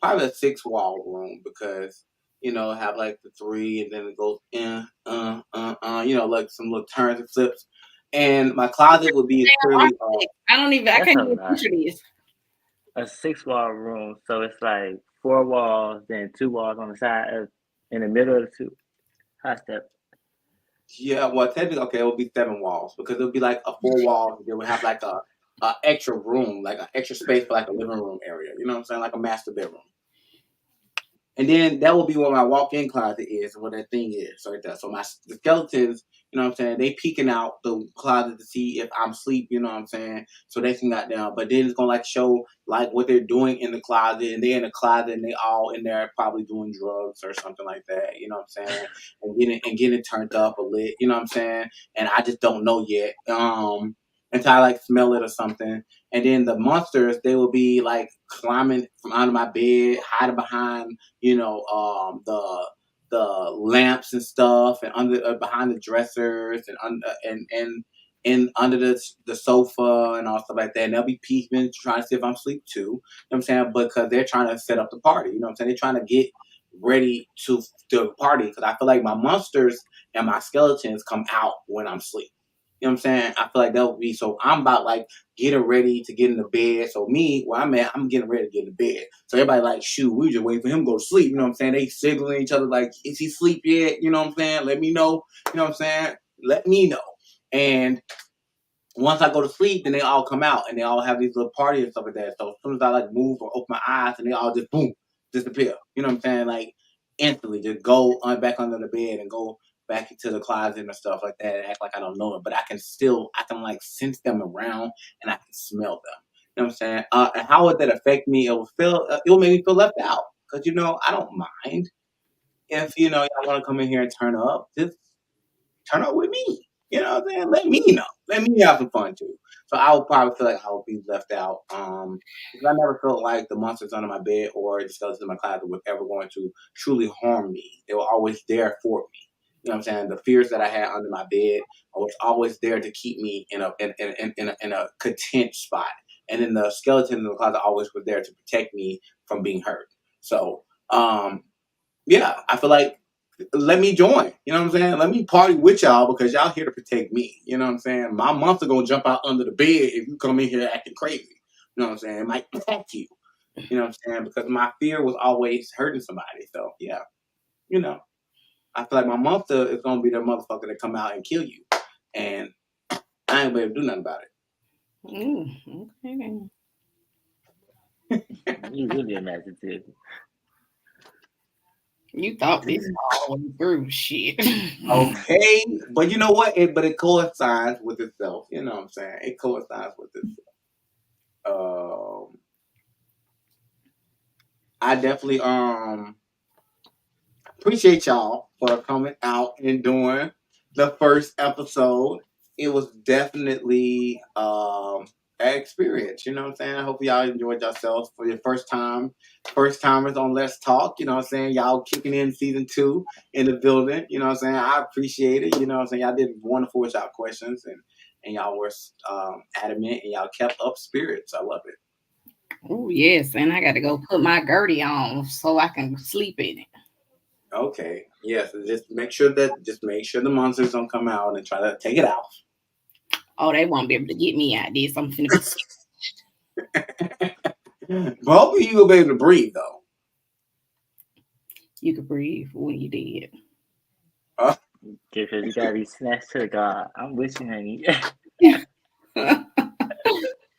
Probably a 6-wall room because, have like the 3 and then it goes like some little turns and flips. And my closet would be clearly. I can't even picture this. A 6-wall room, so it's like 4 walls, then 2 walls on the side, in the middle of the 2. How's that? Yeah, well, technically, okay, it would be 7 walls because it would be like a 4 wall. They would have like a extra room, like an extra space for like a living room area. You know what I'm saying? Like a master bedroom. And then that will be where my walk-in closet is, where that thing is right there. So the skeletons, you know what I'm saying, they peeking out the closet to see if I'm asleep, you know what I'm saying, so they can got down. But then it's gonna like show like what they're doing in the closet, and they're in the closet and they all in there probably doing drugs or something like that, you know what I'm saying, and getting turned up or lit, you know what I'm saying, and I just don't know yet. Until I like smell it or something. And then the monsters, they will be like climbing from under my bed, hiding behind, the lamps and stuff, and under behind the dressers, and under the sofa and all stuff like that. And they'll be peeping, trying to see if I'm asleep too. You know what I'm saying? Because they're trying to set up the party. You know what I'm saying? They're trying to get ready to the party, because I feel like my monsters and my skeletons come out when I'm asleep. You know what I'm saying? I feel like that would be, so I'm about like getting ready to get in the bed. So me, where I'm at, I'm getting ready to get in the bed. So everybody like, shoot, we just waiting for him to go to sleep. You know what I'm saying? They signaling each other like, is he asleep yet? You know what I'm saying? Let me know. You know what I'm saying? Let me know. And once I go to sleep, then they all come out and they all have these little parties and stuff like that. So as soon as I like move or open my eyes, and they all just boom, disappear. You know what I'm saying? Like instantly, just go back under the bed and go back into the closet and stuff like that, and act like I don't know it. But I can like sense them around, and I can smell them. You know what I'm saying? And how would that affect me? It will make me feel left out, because I don't mind if y'all want to come in here and turn up. Just turn up with me. You know what I'm saying? Let me know. Let me have some fun too. So I would probably feel like I would be left out. Because I never felt like the monsters under my bed or the skeletons in my closet were ever going to truly harm me. They were always there for me. You know what I'm saying? The fears that I had under my bed was always there to keep me in a content spot. And then the skeleton in the closet always was there to protect me from being hurt. So yeah, I feel like, let me join. You know what I'm saying? Let me party with y'all, because y'all here to protect me. You know what I'm saying? My monster gonna jump out under the bed if you come in here acting crazy. You know what I'm saying? It might protect you. You know what I'm saying? Because my fear was always hurting somebody. So yeah, I feel like my monster is gonna be the motherfucker that come out and kill you, and I ain't able to do nothing about it. Okay. You really imaginative. You thought this all through shit. Okay, but you know what? It coincides with itself. You know what I'm saying? It coincides with itself. I definitely appreciate y'all for coming out and doing the first episode. It was definitely an experience. You know what I'm saying? I hope y'all enjoyed yourselves for your first timers on Let's Talk. You know what I'm saying? Y'all kicking in season 2 in the building. You know what I'm saying? I appreciate it. You know what I'm saying? Y'all did wonderful with y'all questions, and y'all were adamant, and y'all kept up spirits. I love it. Oh yes, and I got to go put my Gertie on so I can sleep in it. Okay. Yes. Just make sure the monsters don't come out and try to take it out. Oh, they won't be able to get me out of this. I'm finna But hopefully you will be able to breathe though. You could breathe when you did. Because you gotta be snatched to the God. I'm with you, honey. You can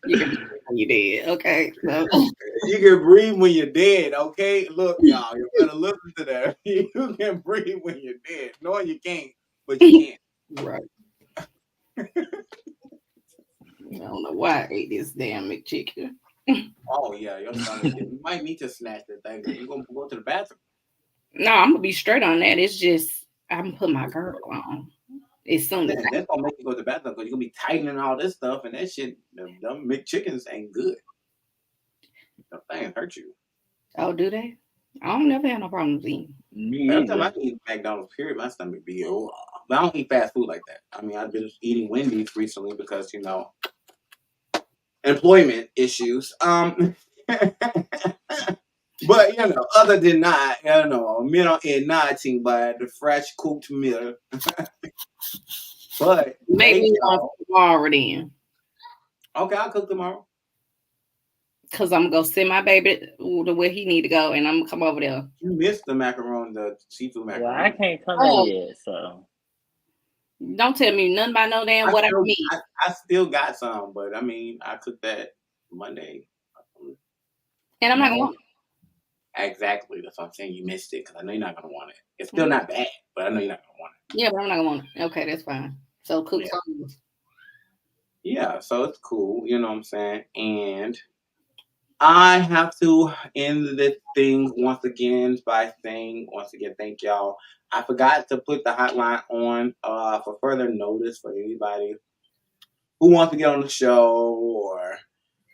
breathe when you did. Okay. So. You can breathe when you're dead. Okay. Look, y'all, you better listen to that. You can breathe when you're dead. No, you can't, but you can. Right. I don't know why I ate this damn McChicken. Oh yeah, your stomach. You might need to snatch that thing because you're gonna go to the bathroom. No, I'm gonna be straight on that. It's just I'm gonna put my girdle on. As soon as That's gonna make you go to the bathroom because you're gonna be tightening all this stuff, and that shit, them McChickens ain't good. Them things hurt you. Oh, do they? I don't never have no problems eating. Me Every time I either. eat McDonald's, period, my stomach be but I don't eat fast food like that. I mean, I've been eating Wendy's recently because employment issues. But other than that, meal ain't nothing but the fresh cooked meal. But Maybe tomorrow then. Okay, I'll cook tomorrow. Cause I'm gonna send my baby to where he need to go, and I'm gonna come over there. You missed the macaroni, the seafood macaroni. Well, I can't come there yet, so don't tell me nothing about no damn what I need. I still got some, but I mean, I cooked that Monday, and I'm not gonna. Exactly. That's what I'm saying. You missed it because I know you're not gonna want it. It's still not bad, but I know you're not gonna want it. Yeah, but I'm not gonna want it. Okay, that's fine. So cook Yeah. something. Yeah, so it's cool. You know what I'm saying? And I have to end this thing once again by saying once again, thank y'all. I forgot to put the hotline on for further notice for anybody who wants to get on the show or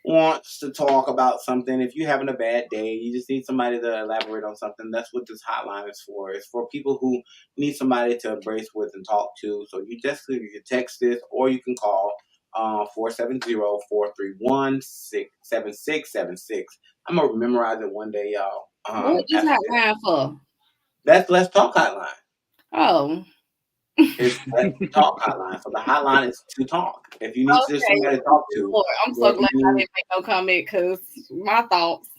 wants to talk about something. If you're having a bad day, you just need somebody to elaborate on something. That's what this hotline is for. It's for people who need somebody to embrace with and talk to. So you can text this or you can call 470-431-7676. I'm gonna memorize it one day, y'all. What is hotline for? That's Let's Talk hotline. Oh. It's Let's Talk hotline. So the hotline is to talk. If you need somebody to talk to. Lord, I'm so glad I didn't make no comment because my thoughts,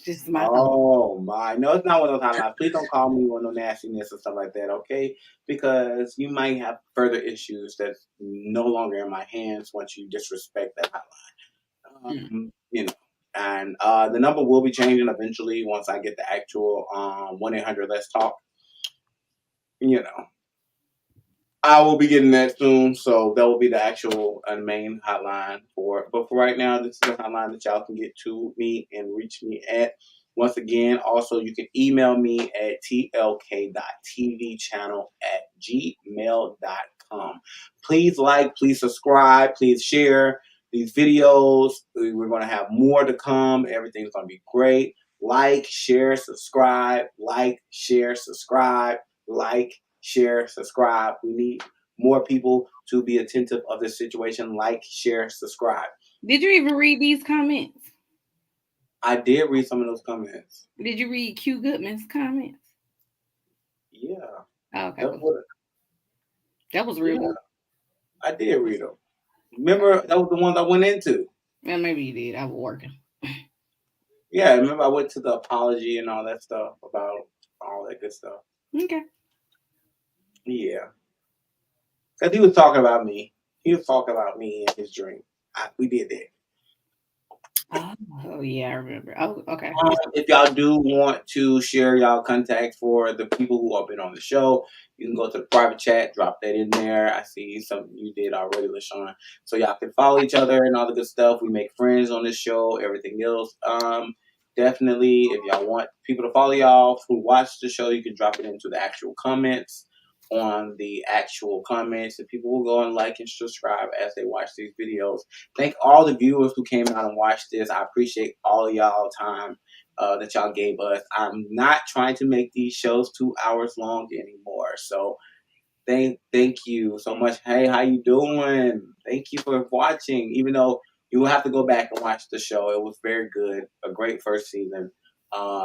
just my thoughts. Oh my! No, it's not one of those hotlines. Please don't call me with no nastiness or stuff like that, okay? Because you might have further issues that's no longer in my hands once you disrespect that hotline. You know, and the number will be changing eventually once I get the actual 1-800 Let's Talk. You know, I will be getting that soon, so that will be the actual main hotline for it. But for right now, this is the hotline that y'all can get to me and reach me at. Once again, also, you can email me at tlk.tvchannel@gmail.com. Please like, please subscribe, please share these videos. We're going to have more to come. Everything's going to be great. Like, share, subscribe. Like, share, subscribe. Like, share, subscribe. We need more people to be attentive of this situation. Like, share, subscribe. Did you even read these comments? I did read some of those comments. Did you read Q Goodman's comments? Yeah. Oh, okay. That was real. Yeah, I did read them. Remember, that was the ones I went into. Yeah, maybe you did. I was working. Yeah, remember I went to the apology and all that stuff about all that good stuff. Okay. Yeah. Because he was talking about me. He was talking about me in his dream. We did that. Oh, yeah, I remember. Oh, okay. If y'all do want to share y'all contact for the people who have been on the show, you can go to the private chat, drop that in there. I see something you did already, LaShawn. So y'all can follow each other and all the good stuff. We make friends on this show, everything else. Definitely, if y'all want people to follow y'all who watch the show, you can drop it into the actual comments on the actual comments, and people will go and like and subscribe as they watch these videos. Thank all the viewers who came out and watched this. I appreciate all of y'all time that y'all gave us. I'm not trying to make these shows 2 hours long anymore, so thank you so much. Hey, how you doing? Thank you for watching, even though you will have to go back and watch the show. It was very good, a great first season.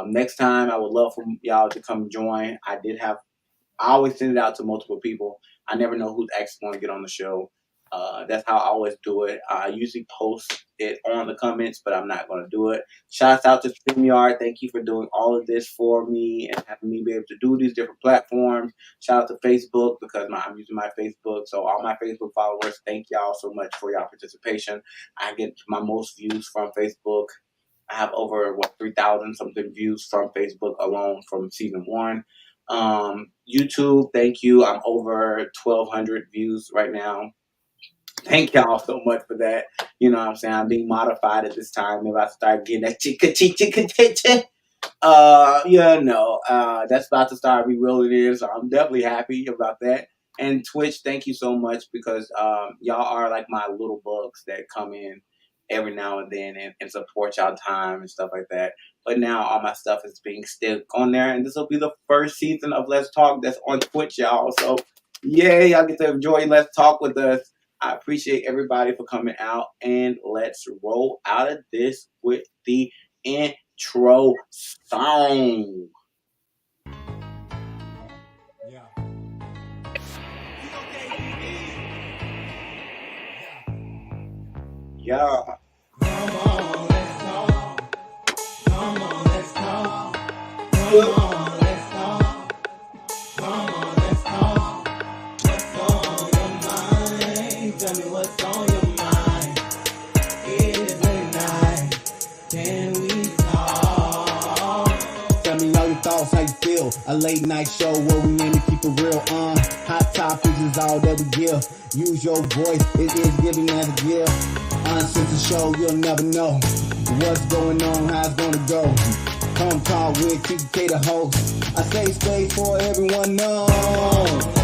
Next time, I would love for y'all to come join. I always send it out to multiple people. I never know who's actually going to get on the show. That's how I always do it. I usually post it on the comments, but I'm not going to do it. Shouts out to StreamYard. Thank you for doing all of this for me and having me be able to do these different platforms. Shout out to Facebook because I'm using my Facebook. So all my Facebook followers, thank y'all so much for y'all participation. I get my most views from Facebook. I have over 3,000 something views from Facebook alone from season 1. YouTube, thank you. I'm over 1,200 views right now. Thank y'all so much for that. You know what I'm saying? I'm being modified at this time. Maybe I start getting that chicka. That's about to start re-rolling in, so I'm definitely happy about that. And Twitch, thank you so much because y'all are like my little bugs that come in every now and then and support y'all time and stuff like that. But now all my stuff is being stick on there, and this will be the first season of Let's Talk that's on Twitch, y'all. So yay, y'all get to enjoy Let's Talk with us. I appreciate everybody for coming out, and let's roll out of this with the intro song. Yeah. Come on, let's talk. Come on, let's talk. Come on, let's talk. Come on, let's talk. What's on your mind? Tell me what's on your mind. It is late night. Can we talk? chill. A late night show where we aim to keep it real. Hot topics is all that we give. Use your voice, it is giving as a gift. Uncensored show, you'll never know what's going on, how it's gonna go. Come talk with TK the host. I say space for everyone knows.